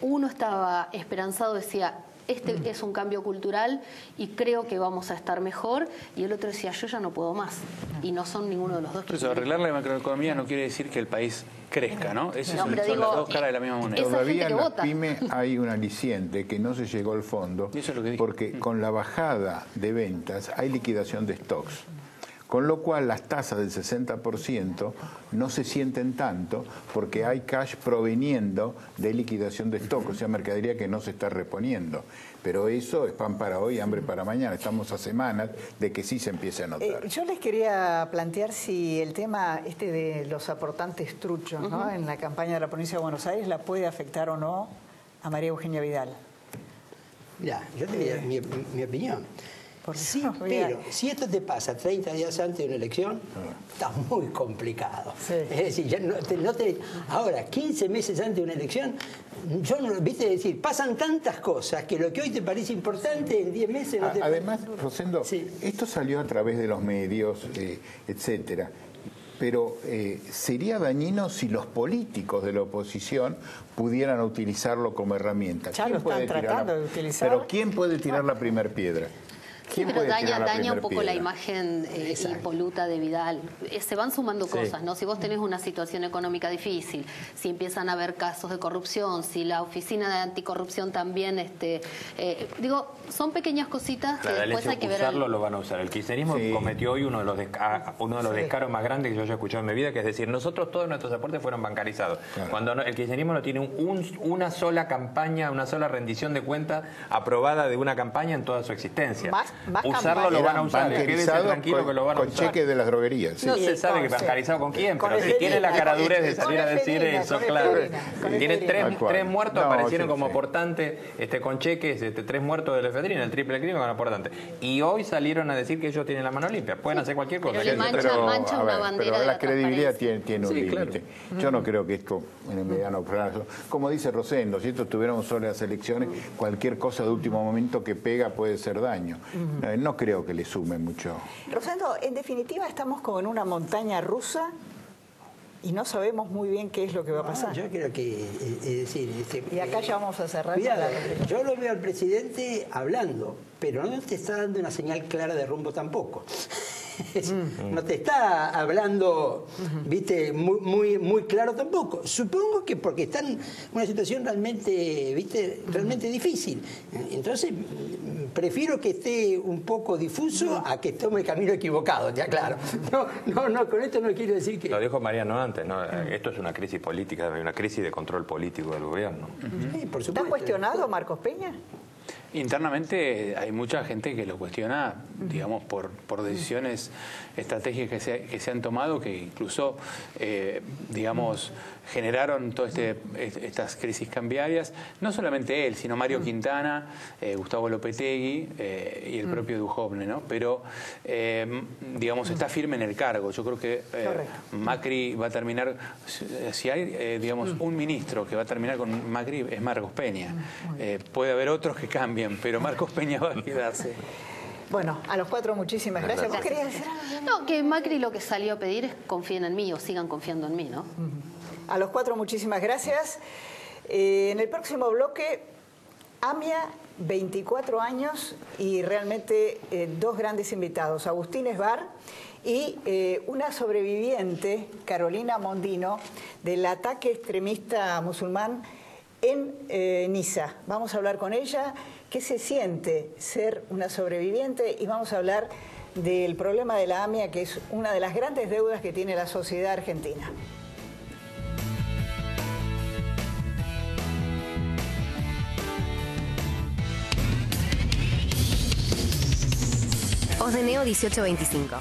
Uno estaba esperanzado, decía, este es un cambio cultural y creo que vamos a estar mejor, y el otro decía, yo ya no puedo más, y no son ninguno de los dos. Pero arreglar la macroeconomía no quiere decir que el país crezca, ¿no? Esas son las dos caras de la misma moneda. Todavía en las pymes hay un aliciente que no se llegó al fondo, porque con la bajada de ventas hay liquidación de stocks. Con lo cual las tasas del 60% no se sienten tanto porque hay cash proveniendo de liquidación de stock, o sea, mercadería que no se está reponiendo. Pero eso es pan para hoy, hambre para mañana. Estamos a semanas de que sí se empiece a notar. Yo les quería plantear si el tema de los aportantes truchos, ¿no?, en la campaña de la provincia de Buenos Aires la puede afectar o no a María Eugenia Vidal. Mira, yo te diría mi opinión. Sí, pero si esto te pasa 30 días antes de una elección, está muy complicado. Sí. Es decir, ya ahora, 15 meses antes de una elección, yo no, viste, decir, pasan tantas cosas que lo que hoy te parece importante en 10 meses no te Además, Rosendo, esto salió a través de los medios, etcétera. Pero sería dañino si los políticos de la oposición pudieran utilizarlo como herramienta. Ya lo están tratando de utilizar. Pero ¿quién puede tirar la primera piedra? Sí, pero daña un poco la imagen impoluta de Vidal. Se van sumando cosas, ¿no? Si vos tenés una situación económica difícil, si empiezan a haber casos de corrupción, si la oficina de anticorrupción también, digo, son pequeñas cositas que después hay que ver. Lo van a usar. El kirchnerismo cometió hoy uno de los descaros más grandes que yo haya escuchado en mi vida, que es decir, nosotros todos nuestros aportes fueron bancarizados. Claro. Cuando el kirchnerismo no tiene una sola campaña, una sola rendición de cuentas aprobada de una campaña en toda su existencia. Usarlo lo van a usar, quédese tranquilo que lo van a usar. Con cheques de las droguerías. No se sabe que bancarizado con quién, pero si tiene la caradurez de salir a decir eso, claro. Tiene tres muertos, aparecieron como aportantes con cheques, 3 muertos de la efedrina, el triple crimen con aportantes. Y hoy salieron a decir que ellos tienen la mano limpia, pueden hacer cualquier cosa. Pero mancha una bandera. Pero la credibilidad tiene un límite. Yo no creo que esto en el mediano plazo, como dice Rosendo, si esto tuviéramos sobre las elecciones, cualquier cosa de último momento que pega puede ser daño. No creo que le sume mucho. Rosendo, en definitiva estamos como en una montaña rusa y no sabemos muy bien qué es lo que va a pasar. Yo creo que, es decir... y acá ya vamos a cerrar. Yo lo veo al presidente hablando, pero no te está dando una señal clara de rumbo tampoco. No te está hablando, viste, muy claro tampoco. Supongo que porque está en una situación realmente, viste, realmente difícil. Entonces, prefiero que esté un poco difuso a que tome el camino equivocado, ya claro. No, con esto no quiero decir que... Lo dijo Mariano antes, ¿no? Esto es una crisis política, una crisis de control político del gobierno. Sí, por supuesto. ¿Está cuestionado Marcos Peña? Internamente hay mucha gente que lo cuestiona, digamos, por decisiones estratégicas que se han tomado, que incluso, digamos, generaron todas estas crisis cambiarias. No solamente él, sino Mario Quintana, Gustavo Lopetegui y el propio Duhovne, ¿no? Pero, digamos, está firme en el cargo. Yo creo que Macri va a terminar, si hay, digamos, un ministro que va a terminar con Macri, es Marcos Peña. Puede haber otros que cambien, pero Marcos Peña va a quedarse. Bueno, a los 4 muchísimas gracias. ¿Vos querías decir algo? No, que Macri lo que salió a pedir es confíen en mí o sigan confiando en mí, ¿no? A los 4 muchísimas gracias. En el próximo bloque, AMIA, 24 años y realmente 2 grandes invitados, Agustín Esbar y una sobreviviente, Carolina Mondino, del ataque extremista musulmán en Niza. Vamos a hablar con ella, qué se siente ser una sobreviviente, y vamos a hablar del problema de la AMIA, que es una de las grandes deudas que tiene la sociedad argentina. Osdeneo 1825.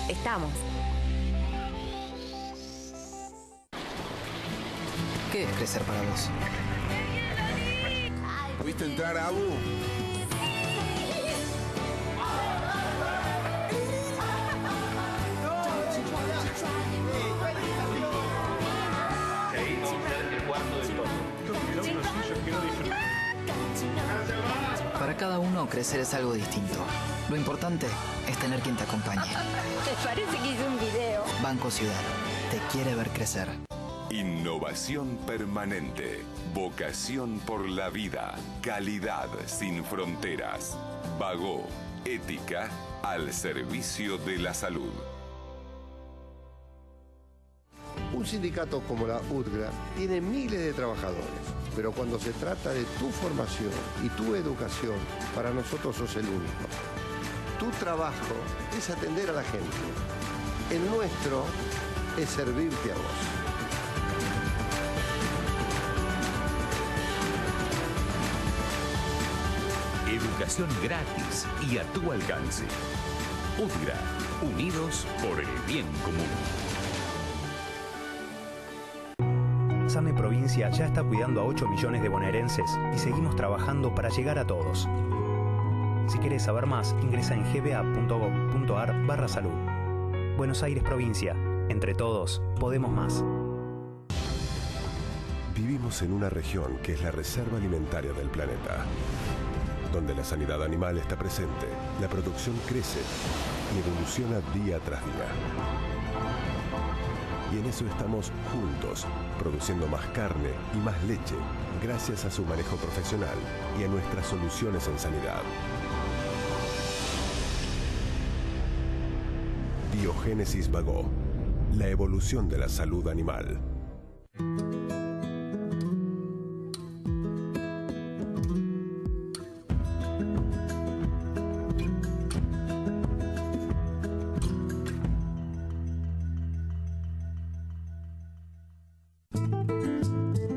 Estamos. ¿Qué es crecer para vos? ¿Viste entrar a Abu? Para cada uno, crecer es algo distinto. Lo importante es tener quien te acompañe. ¿Te parece que hice un video? Banco Ciudad, te quiere ver crecer. Innovación permanente, vocación por la vida, calidad sin fronteras. Bagó, ética al servicio de la salud. Un sindicato como la UTGRA tiene miles de trabajadores, pero cuando se trata de tu formación y tu educación, para nosotros sos el único. Tu trabajo es atender a la gente. El nuestro es servirte a vos. Educación gratis y a tu alcance. UTGRA, unidos por el bien común. SAME Provincia ya está cuidando a 8 millones de bonaerenses y seguimos trabajando para llegar a todos. Si querés saber más, ingresa en gba.gov.ar/salud. Buenos Aires Provincia. Entre todos, podemos más. Vivimos en una región que es la reserva alimentaria del planeta, donde la sanidad animal está presente, la producción crece y evoluciona día tras día. Y en eso estamos juntos, produciendo más carne y más leche, gracias a su manejo profesional y a nuestras soluciones en sanidad. Biogénesis Bagó, la evolución de la salud animal.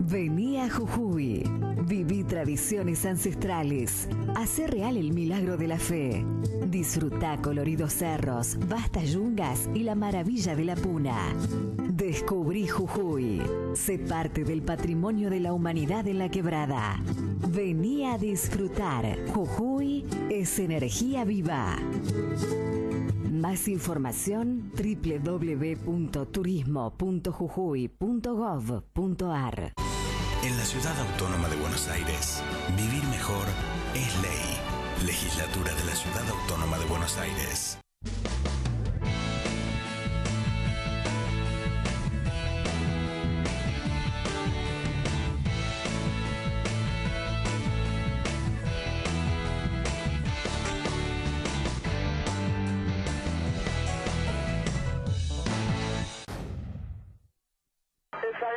Vení a Jujuy, viví tradiciones ancestrales, hacé real el milagro de la fe, disfrutá coloridos cerros, vastas yungas y la maravilla de la Puna. Descubrí Jujuy, sé parte del patrimonio de la humanidad en la Quebrada. Vení a disfrutar, Jujuy es energía viva. Más información www.turismo.jujuy.gov.ar. En la Ciudad Autónoma de Buenos Aires, vivir mejor es ley. Legislatura de la Ciudad Autónoma de Buenos Aires.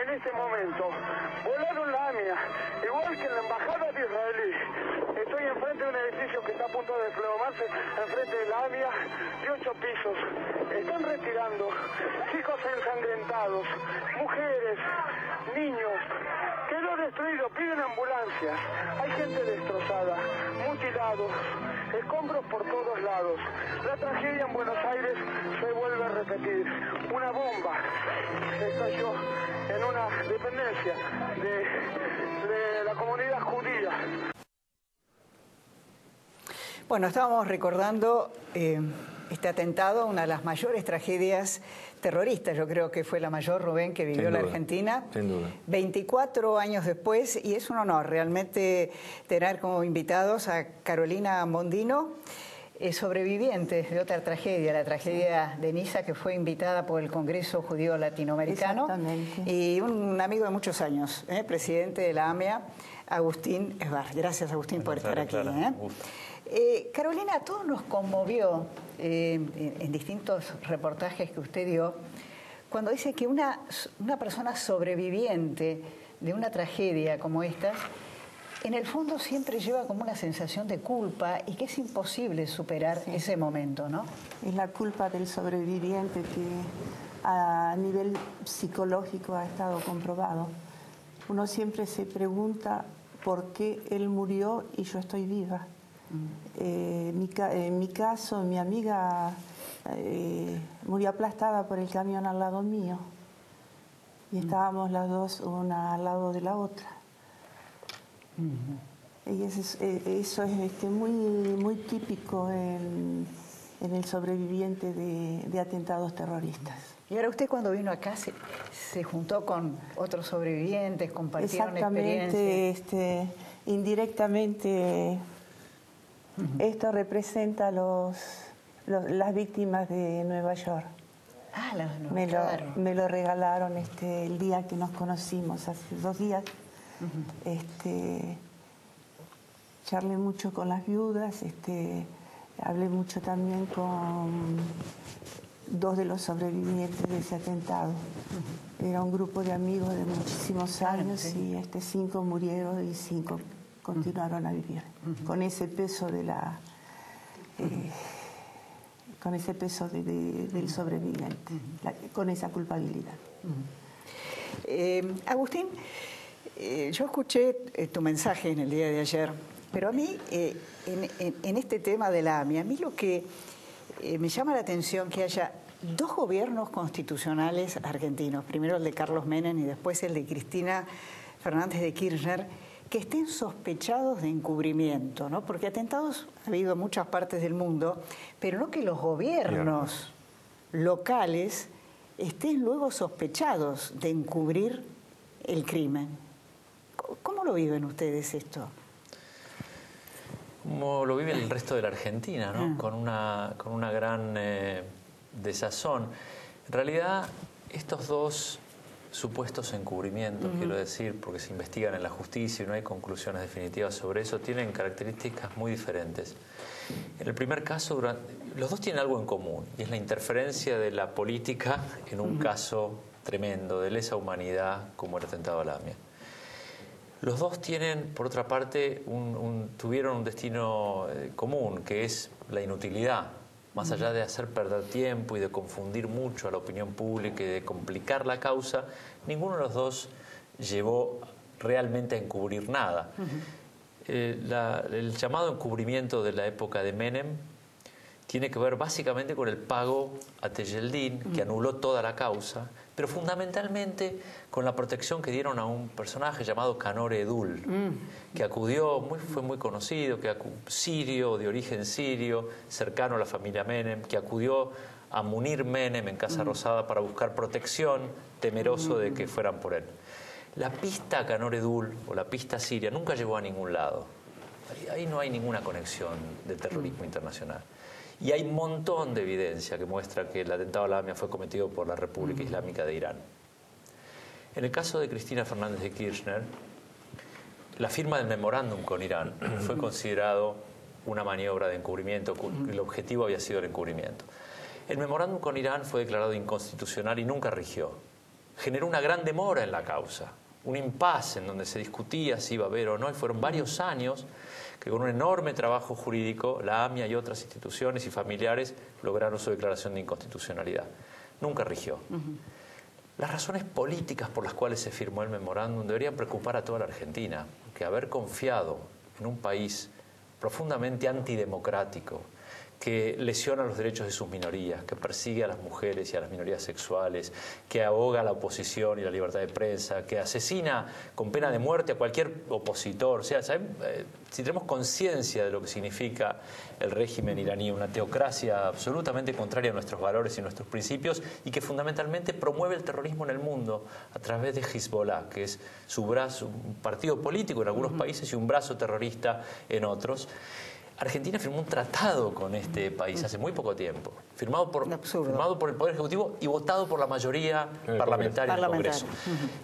En este momento, volaron la AMIA, igual que en la embajada de Israelí. Estoy enfrente de un edificio que está a punto de desplomarse, enfrente de la AMIA, de 8 pisos. Están retirando chicos ensangrentados, mujeres, niños. Quedó destruido, piden ambulancias. Hay gente destrozada, mutilados, escombros por todos lados. La tragedia en Buenos Aires se vuelve a repetir. Una bomba estalló en una dependencia de la comunidad judía. Bueno, estábamos recordando este atentado, una de las mayores tragedias terroristas, yo creo que fue la mayor, Rubén, que vivió la Argentina. Sin duda. 24 años después, y es un honor realmente tener como invitados a Carolina Mondino, sobreviviente de otra tragedia, la tragedia de Niza, que fue invitada por el Congreso Judío Latinoamericano. Exactamente. Y un amigo de muchos años, presidente de la AMIA, Agustín Esbar. Gracias, Agustín, por estar aquí. Carolina, a todos nos conmovió en distintos reportajes que usted dio cuando dice que una persona sobreviviente de una tragedia como esta, en el fondo siempre lleva como una sensación de culpa y que es imposible superar ese momento, ¿no? Es la culpa del sobreviviente que a nivel psicológico ha estado comprobado. Uno siempre se pregunta por qué él murió y yo estoy viva. En mi caso, mi amiga murió aplastada por el camión al lado mío y estábamos las dos una al lado de la otra. Y eso es muy típico en el sobreviviente de atentados terroristas. Y ahora usted cuando vino acá se juntó con otros sobrevivientes, compartieron experiencias. Exactamente, indirectamente esto representa las víctimas de Nueva York. Ah, claro. Me lo regalaron el día que nos conocimos, hace 2 días. Charlé mucho con las viudas, hablé mucho también con 2 de los sobrevivientes de ese atentado. Era un grupo de amigos de muchísimos años y 5 murieron y 5 continuaron a vivir con ese peso de del sobreviviente, con esa culpabilidad. Agustín, yo escuché tu mensaje en el día de ayer, pero a mí, en este tema de la AMIA, a mí lo que me llama la atención que haya 2 gobiernos constitucionales argentinos, primero el de Carlos Menem y después el de Cristina Fernández de Kirchner, que estén sospechados de encubrimiento, ¿no? Porque atentados ha habido en muchas partes del mundo, pero no que los gobiernos locales estén luego sospechados de encubrir el crimen. ¿Cómo lo viven ustedes esto? Como lo vive el resto de la Argentina, ¿no? Con una gran desazón. En realidad, estos 2 supuestos encubrimientos, quiero decir, porque se investigan en la justicia y no hay conclusiones definitivas sobre eso, tienen características muy diferentes. En el primer caso, los 2 tienen algo en común, y es la interferencia de la política en un caso tremendo, de lesa humanidad, como el atentado a la AMIA. Los 2 tienen, por otra parte, tuvieron un destino común, que es la inutilidad. Más allá de hacer perder tiempo y de confundir mucho a la opinión pública y de complicar la causa, ninguno de los 2 llevó realmente a encubrir nada. El llamado encubrimiento de la época de Menem tiene que ver básicamente con el pago a Tejeldín, que anuló toda la causa, pero fundamentalmente con la protección que dieron a un personaje llamado Canore Edul, que acudió, fue muy conocido, sirio, de origen sirio, cercano a la familia Menem, que acudió a Munir Menem en Casa Rosada para buscar protección, temeroso de que fueran por él. La pista Canore Edul, o la pista siria, nunca llegó a ningún lado. Ahí no hay ninguna conexión de terrorismo internacional. Y hay un montón de evidencia que muestra que el atentado a la AMIA fue cometido por la República Islámica de Irán. En el caso de Cristina Fernández de Kirchner, la firma del memorándum con Irán fue considerado una maniobra de encubrimiento, el objetivo había sido el encubrimiento. El memorándum con Irán fue declarado inconstitucional y nunca rigió. Generó una gran demora en la causa, un impasse en donde se discutía si iba a haber o no, y fueron varios años que con un enorme trabajo jurídico la AMIA y otras instituciones y familiares lograron su declaración de inconstitucionalidad. Nunca rigió. Las razones políticas por las cuales se firmó el memorándum deberían preocupar a toda la Argentina, porque haber confiado en un país profundamente antidemocrático, que lesiona los derechos de sus minorías, que persigue a las mujeres y a las minorías sexuales, que ahoga a la oposición y la libertad de prensa, que asesina con pena de muerte a cualquier opositor. O sea, si tenemos conciencia de lo que significa el régimen iraní, una teocracia absolutamente contraria a nuestros valores y nuestros principios y que fundamentalmente promueve el terrorismo en el mundo a través de Hezbollah, que es su brazo, un partido político en algunos países y un brazo terrorista en otros. Argentina firmó un tratado con este país hace muy poco tiempo, firmado por el Poder Ejecutivo y votado por la mayoría parlamentaria del Congreso.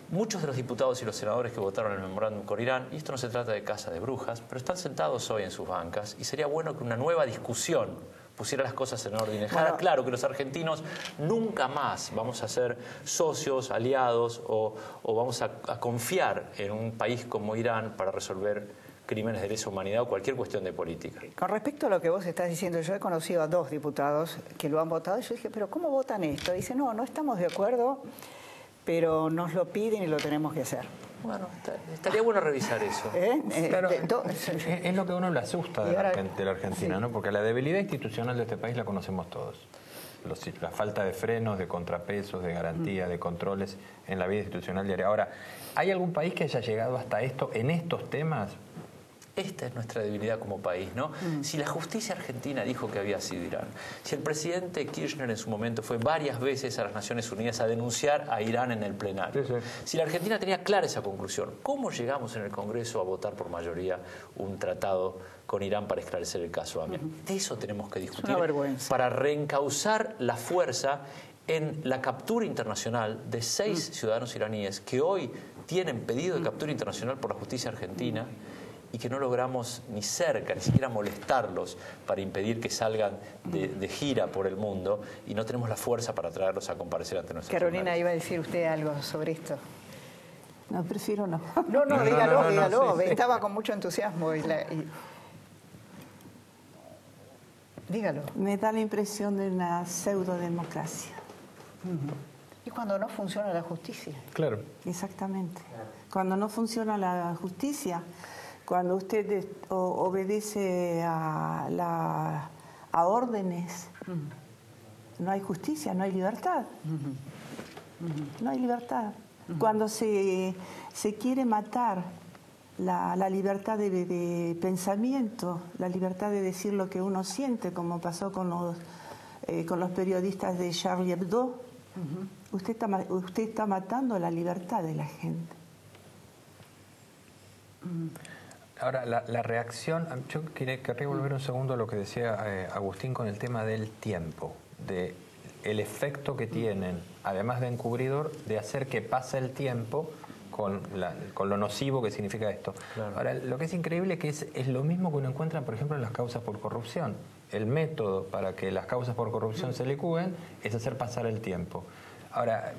Muchos de los diputados y los senadores que votaron el memorándum con Irán, y esto no se trata de caza de brujas, pero están sentados hoy en sus bancas y sería bueno que una nueva discusión pusiera las cosas en orden y dejara claro que los argentinos nunca más vamos a ser socios, aliados o vamos a confiar en un país como Irán para resolver crímenes de lesa humanidad o cualquier cuestión de política. Con respecto a lo que vos estás diciendo, yo he conocido a 2 diputados que lo han votado y yo dije, pero ¿cómo votan esto? Dice, no estamos de acuerdo, pero nos lo piden y lo tenemos que hacer. Bueno, estaría bueno revisar eso. Claro, es lo que a uno le asusta de la Argentina, ¿no? Porque la debilidad institucional de este país la conocemos todos. La falta de frenos, de contrapesos, de garantía, de controles en la vida institucional diaria. Ahora, ¿hay algún país que haya llegado hasta esto en estos temas? Esta es nuestra debilidad como país, ¿no? Si la justicia argentina dijo que había sido Irán, si el presidente Kirchner en su momento fue varias veces a las Naciones Unidas a denunciar a Irán en el plenario, si la Argentina tenía clara esa conclusión, ¿cómo llegamos en el Congreso a votar por mayoría un tratado con Irán para esclarecer el caso AMIA? De eso tenemos que discutir para reencauzar la fuerza en la captura internacional de 6 ciudadanos iraníes que hoy tienen pedido de captura internacional por la justicia argentina y que no logramos ni cerca, ni siquiera molestarlos para impedir que salgan de gira por el mundo y no tenemos la fuerza para traerlos a comparecer ante nuestros Carolina, tribunales. iba a decir usted algo sobre esto. No, prefiero no. No, dígalo. Sí. Estaba con mucho entusiasmo. Dígalo. Me da la impresión de una pseudodemocracia. ¿Y cuando no funciona la justicia? Claro. Exactamente. Cuando no funciona la justicia, cuando usted obedece a órdenes, no hay justicia, no hay libertad. No hay libertad. Cuando se quiere matar la libertad de pensamiento, la libertad de decir lo que uno siente, como pasó con los periodistas de Charlie Hebdo, usted está matando la libertad de la gente. Ahora, la reacción, yo querría volver un segundo a lo que decía Agustín con el tema del tiempo, de el efecto que tienen, además de encubridor, de hacer que pase el tiempo con lo nocivo que significa esto. Claro. Ahora, lo que es increíble es que es lo mismo que uno encuentra, por ejemplo, en las causas por corrupción. El método para que las causas por corrupción se licúen es hacer pasar el tiempo. Ahora,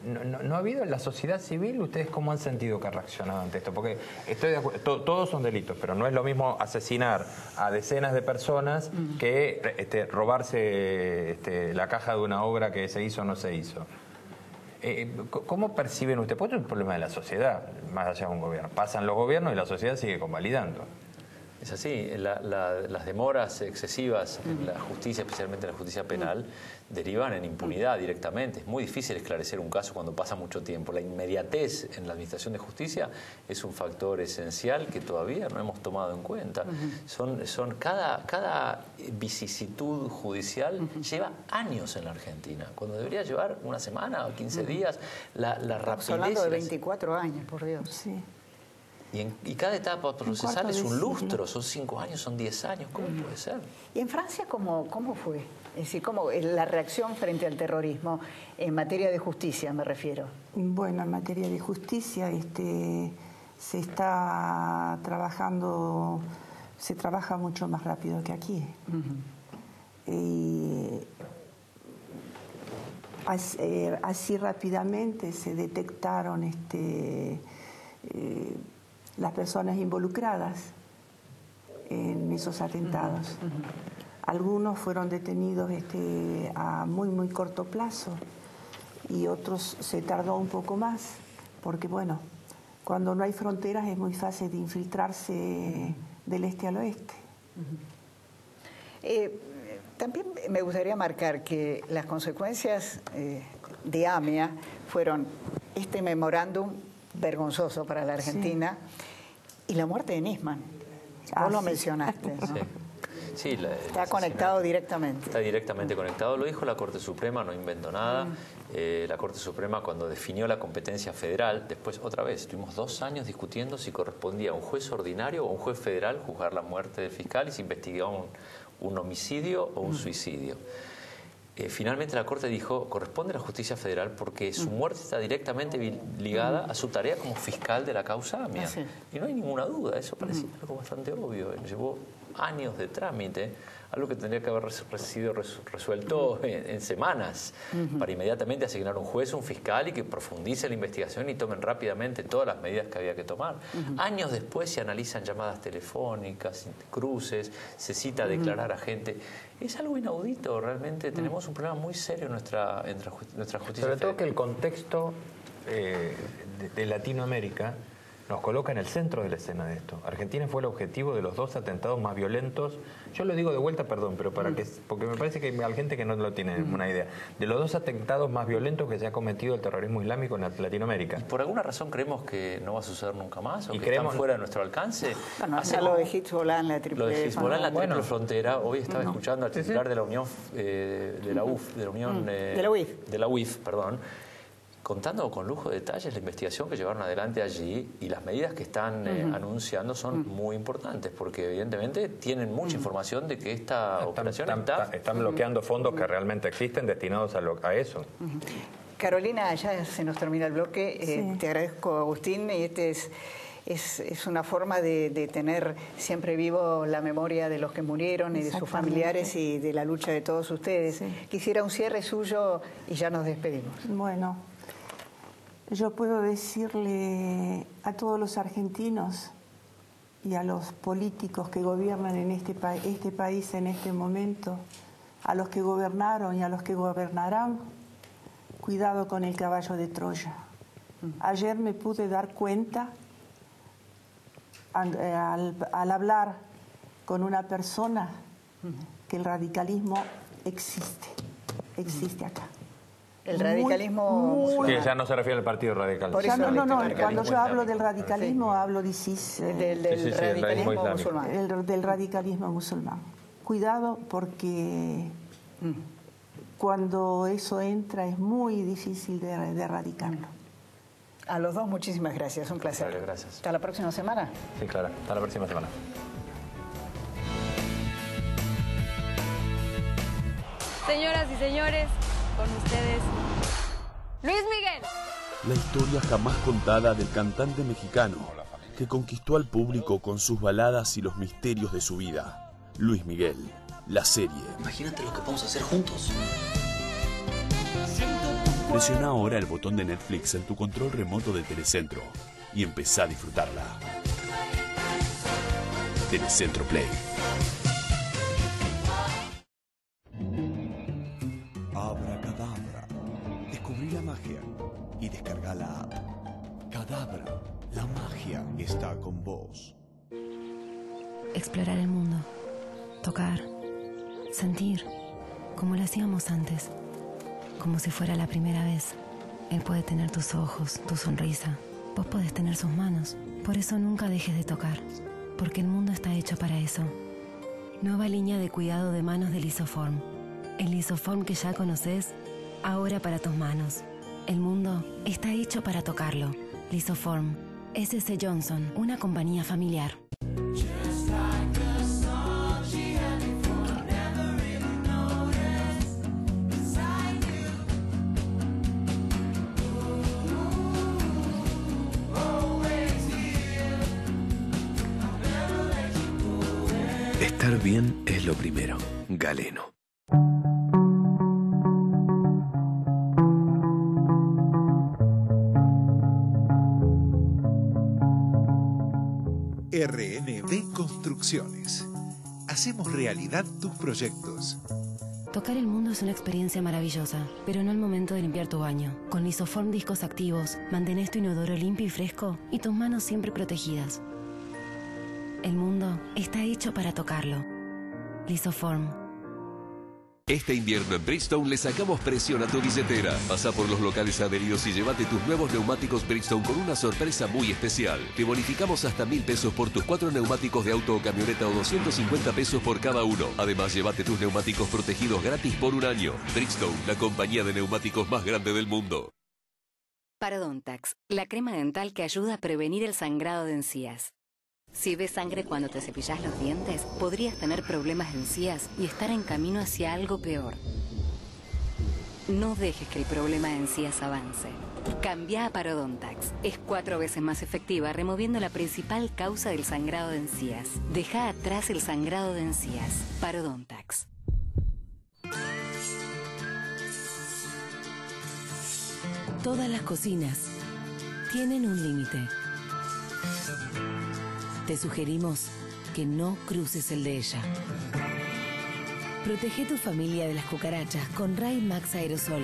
¿no ha habido en la sociedad civil, ustedes cómo han sentido que ha reaccionado ante esto? Porque estoy de acuerdo, todos son delitos, pero no es lo mismo asesinar a decenas de personas que robarse la caja de una obra que se hizo o no se hizo. ¿Cómo perciben ustedes? Pues es un problema de la sociedad, más allá de un gobierno. Pasan los gobiernos y la sociedad sigue convalidando. Es así, las demoras excesivas en la justicia, especialmente en la justicia penal, derivan en impunidad directamente. Es muy difícil esclarecer un caso cuando pasa mucho tiempo. La inmediatez en la administración de justicia es un factor esencial que todavía no hemos tomado en cuenta. Cada vicisitud judicial lleva años en la Argentina, cuando debería llevar una semana o 15 días. La rapidez. Estamos hablando de 24 años, por Dios. Sí. Y cada etapa procesal es un lustro, son 5 años, son 10 años, ¿cómo puede ser? ¿Y en Francia cómo fue? Es decir, ¿cómo la reacción frente al terrorismo en materia de justicia, me refiero? Bueno, en materia de justicia se está trabajando, se trabaja mucho más rápido que aquí. Así rápidamente se detectaron las personas involucradas en esos atentados. Algunos fueron detenidos a muy corto plazo y otros se tardó un poco más, porque bueno, cuando no hay fronteras es muy fácil de infiltrarse del este al oeste. También me gustaría marcar que las consecuencias de AMIA fueron este memorándum vergonzoso para la Argentina y la muerte de Nisman. Vos lo mencionaste, ¿no? Sí, está conectado directamente. Está directamente conectado, lo dijo la Corte Suprema, no invento nada. La Corte Suprema cuando definió la competencia federal, después otra vez, estuvimos 2 años discutiendo si correspondía a un juez ordinario o a un juez federal juzgar la muerte del fiscal y si investigaba un homicidio o un suicidio. Finalmente la Corte dijo, corresponde a la justicia federal porque su muerte está directamente ligada a su tarea como fiscal de la causa AMIA. Y no hay ninguna duda, eso parecía algo bastante obvio. Llevó años de trámite, algo que tendría que haber sido resuelto en semanas, para inmediatamente asignar un juez, un fiscal y que profundice la investigación y tomen rápidamente todas las medidas que había que tomar. Años después se analizan llamadas telefónicas, cruces, se cita a declarar a gente. Es algo inaudito, realmente tenemos un problema muy serio en nuestra justicia. Sobre todo que el contexto de Latinoamérica nos coloca en el centro de la escena de esto. Argentina fue el objetivo de los 2 atentados más violentos. Yo lo digo de vuelta, perdón, pero porque me parece que hay gente que no lo tiene una idea. De los 2 atentados más violentos que se ha cometido el terrorismo islámico en Latinoamérica. ¿Y por alguna razón creemos que no va a suceder nunca más? ¿O que están fuera de nuestro alcance? Bueno, lo de Hezbollah en la triple frontera. Lo de Hezbollah en la triple frontera. Hoy estaba escuchando al titular de la Unión de la UIF, perdón, contando con lujo de detalles la investigación que llevaron adelante allí y las medidas que están anunciando son muy importantes porque evidentemente tienen mucha información de que esta operación están bloqueando fondos que realmente existen destinados a eso. Carolina, ya se nos termina el bloque. Te agradezco, Agustín, y es una forma de tener siempre vivo la memoria de los que murieron y de sus familiares y de la lucha de todos ustedes. Quisiera un cierre suyo y ya nos despedimos. Bueno, yo puedo decirle a todos los argentinos y a los políticos que gobiernan en este país en este momento, a los que gobernaron y a los que gobernarán, cuidado con el caballo de Troya. Ayer me pude dar cuenta al hablar con una persona que el radicalismo existe acá. El radicalismo musulmán. Que ya no se refiere al Partido Radical. No, cuando yo hablo del radicalismo hablo del radicalismo musulmán. Del radicalismo musulmán. Cuidado porque cuando eso entra es muy difícil de erradicarlo. A los dos muchísimas gracias, un placer. Vale, gracias. ¿Hasta la próxima semana? Sí, claro, hasta la próxima semana. Señoras y señores, con ustedes, Luis Miguel. La historia jamás contada del cantante mexicano que conquistó al público con sus baladas y los misterios de su vida. Luis Miguel, la serie. Imagínate lo que podemos hacer juntos. Presiona ahora el botón de Netflix en tu control remoto de Telecentro y empezá a disfrutarla. Telecentro Play. Abracadabra. Descubrí la magia y descarga la app. Cadabra. La magia está con vos. Explorar el mundo. Tocar. Sentir. Como lo hacíamos antes. Como si fuera la primera vez. Él puede tener tus ojos, tu sonrisa. Vos podés tener sus manos. Por eso nunca dejes de tocar. Porque el mundo está hecho para eso. Nueva línea de cuidado de manos de Lisoform. El Lisoform que ya conoces, ahora para tus manos. El mundo está hecho para tocarlo. Lisoform. S.C. Johnson, una compañía familiar. Estar bien es lo primero. Galeno. RNB Construcciones. Hacemos realidad tus proyectos. Tocar el mundo es una experiencia maravillosa, pero no el momento de limpiar tu baño. Con Lisoform discos activos, mantenés tu inodoro limpio y fresco y tus manos siempre protegidas. El mundo está hecho para tocarlo. Lisoform. Este invierno en Bridgestone le sacamos presión a tu billetera. Pasa por los locales adheridos y llévate tus nuevos neumáticos Bridgestone con una sorpresa muy especial. Te bonificamos hasta 1.000 pesos por tus 4 neumáticos de auto o camioneta o 250 pesos por cada uno. Además, llévate tus neumáticos protegidos gratis por un año. Bridgestone, la compañía de neumáticos más grande del mundo. Parodontax, la crema dental que ayuda a prevenir el sangrado de encías. Si ves sangre cuando te cepillas los dientes, podrías tener problemas de encías y estar en camino hacia algo peor. No dejes que el problema de encías avance. Cambia a Parodontax. Es 4 veces más efectiva removiendo la principal causa del sangrado de encías. Deja atrás el sangrado de encías. Parodontax. Todas las cocinas tienen un límite. Te sugerimos que no cruces el de ella. Protege tu familia de las cucarachas con Raid Max Aerosol.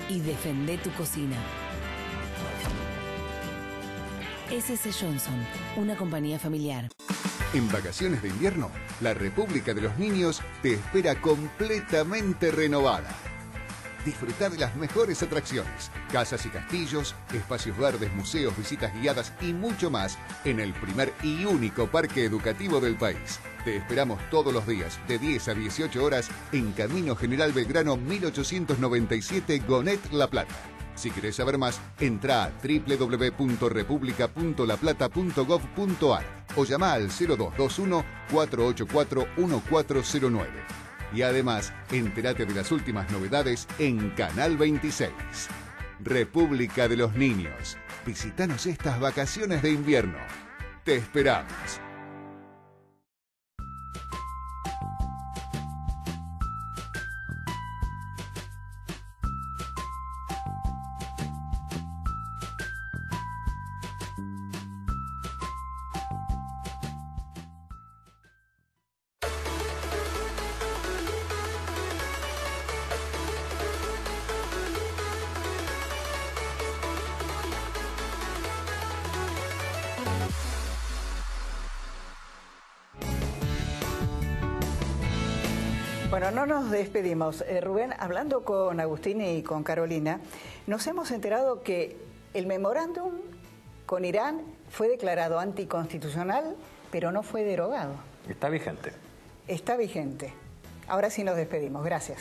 Y defende tu cocina. S.C. Johnson, una compañía familiar. En vacaciones de invierno, la República de los Niños te espera completamente renovada. Disfrutar de las mejores atracciones, casas y castillos, espacios verdes, museos, visitas guiadas y mucho más en el primer y único parque educativo del país. Te esperamos todos los días de 10 a 18 horas en Camino General Belgrano 1897, Gonet, La Plata. Si querés saber más, entra a www.republica.laplata.gov.ar o llama al 0221-484-1409. Y además, entérate de las últimas novedades en Canal 26. República de los Niños. Visítanos estas vacaciones de invierno. Te esperamos. Bueno, no nos despedimos. Rubén, hablando con Agustín y con Carolina, nos hemos enterado que el memorándum con Irán fue declarado anticonstitucional, pero no fue derogado. Está vigente. Está vigente. Ahora sí nos despedimos. Gracias.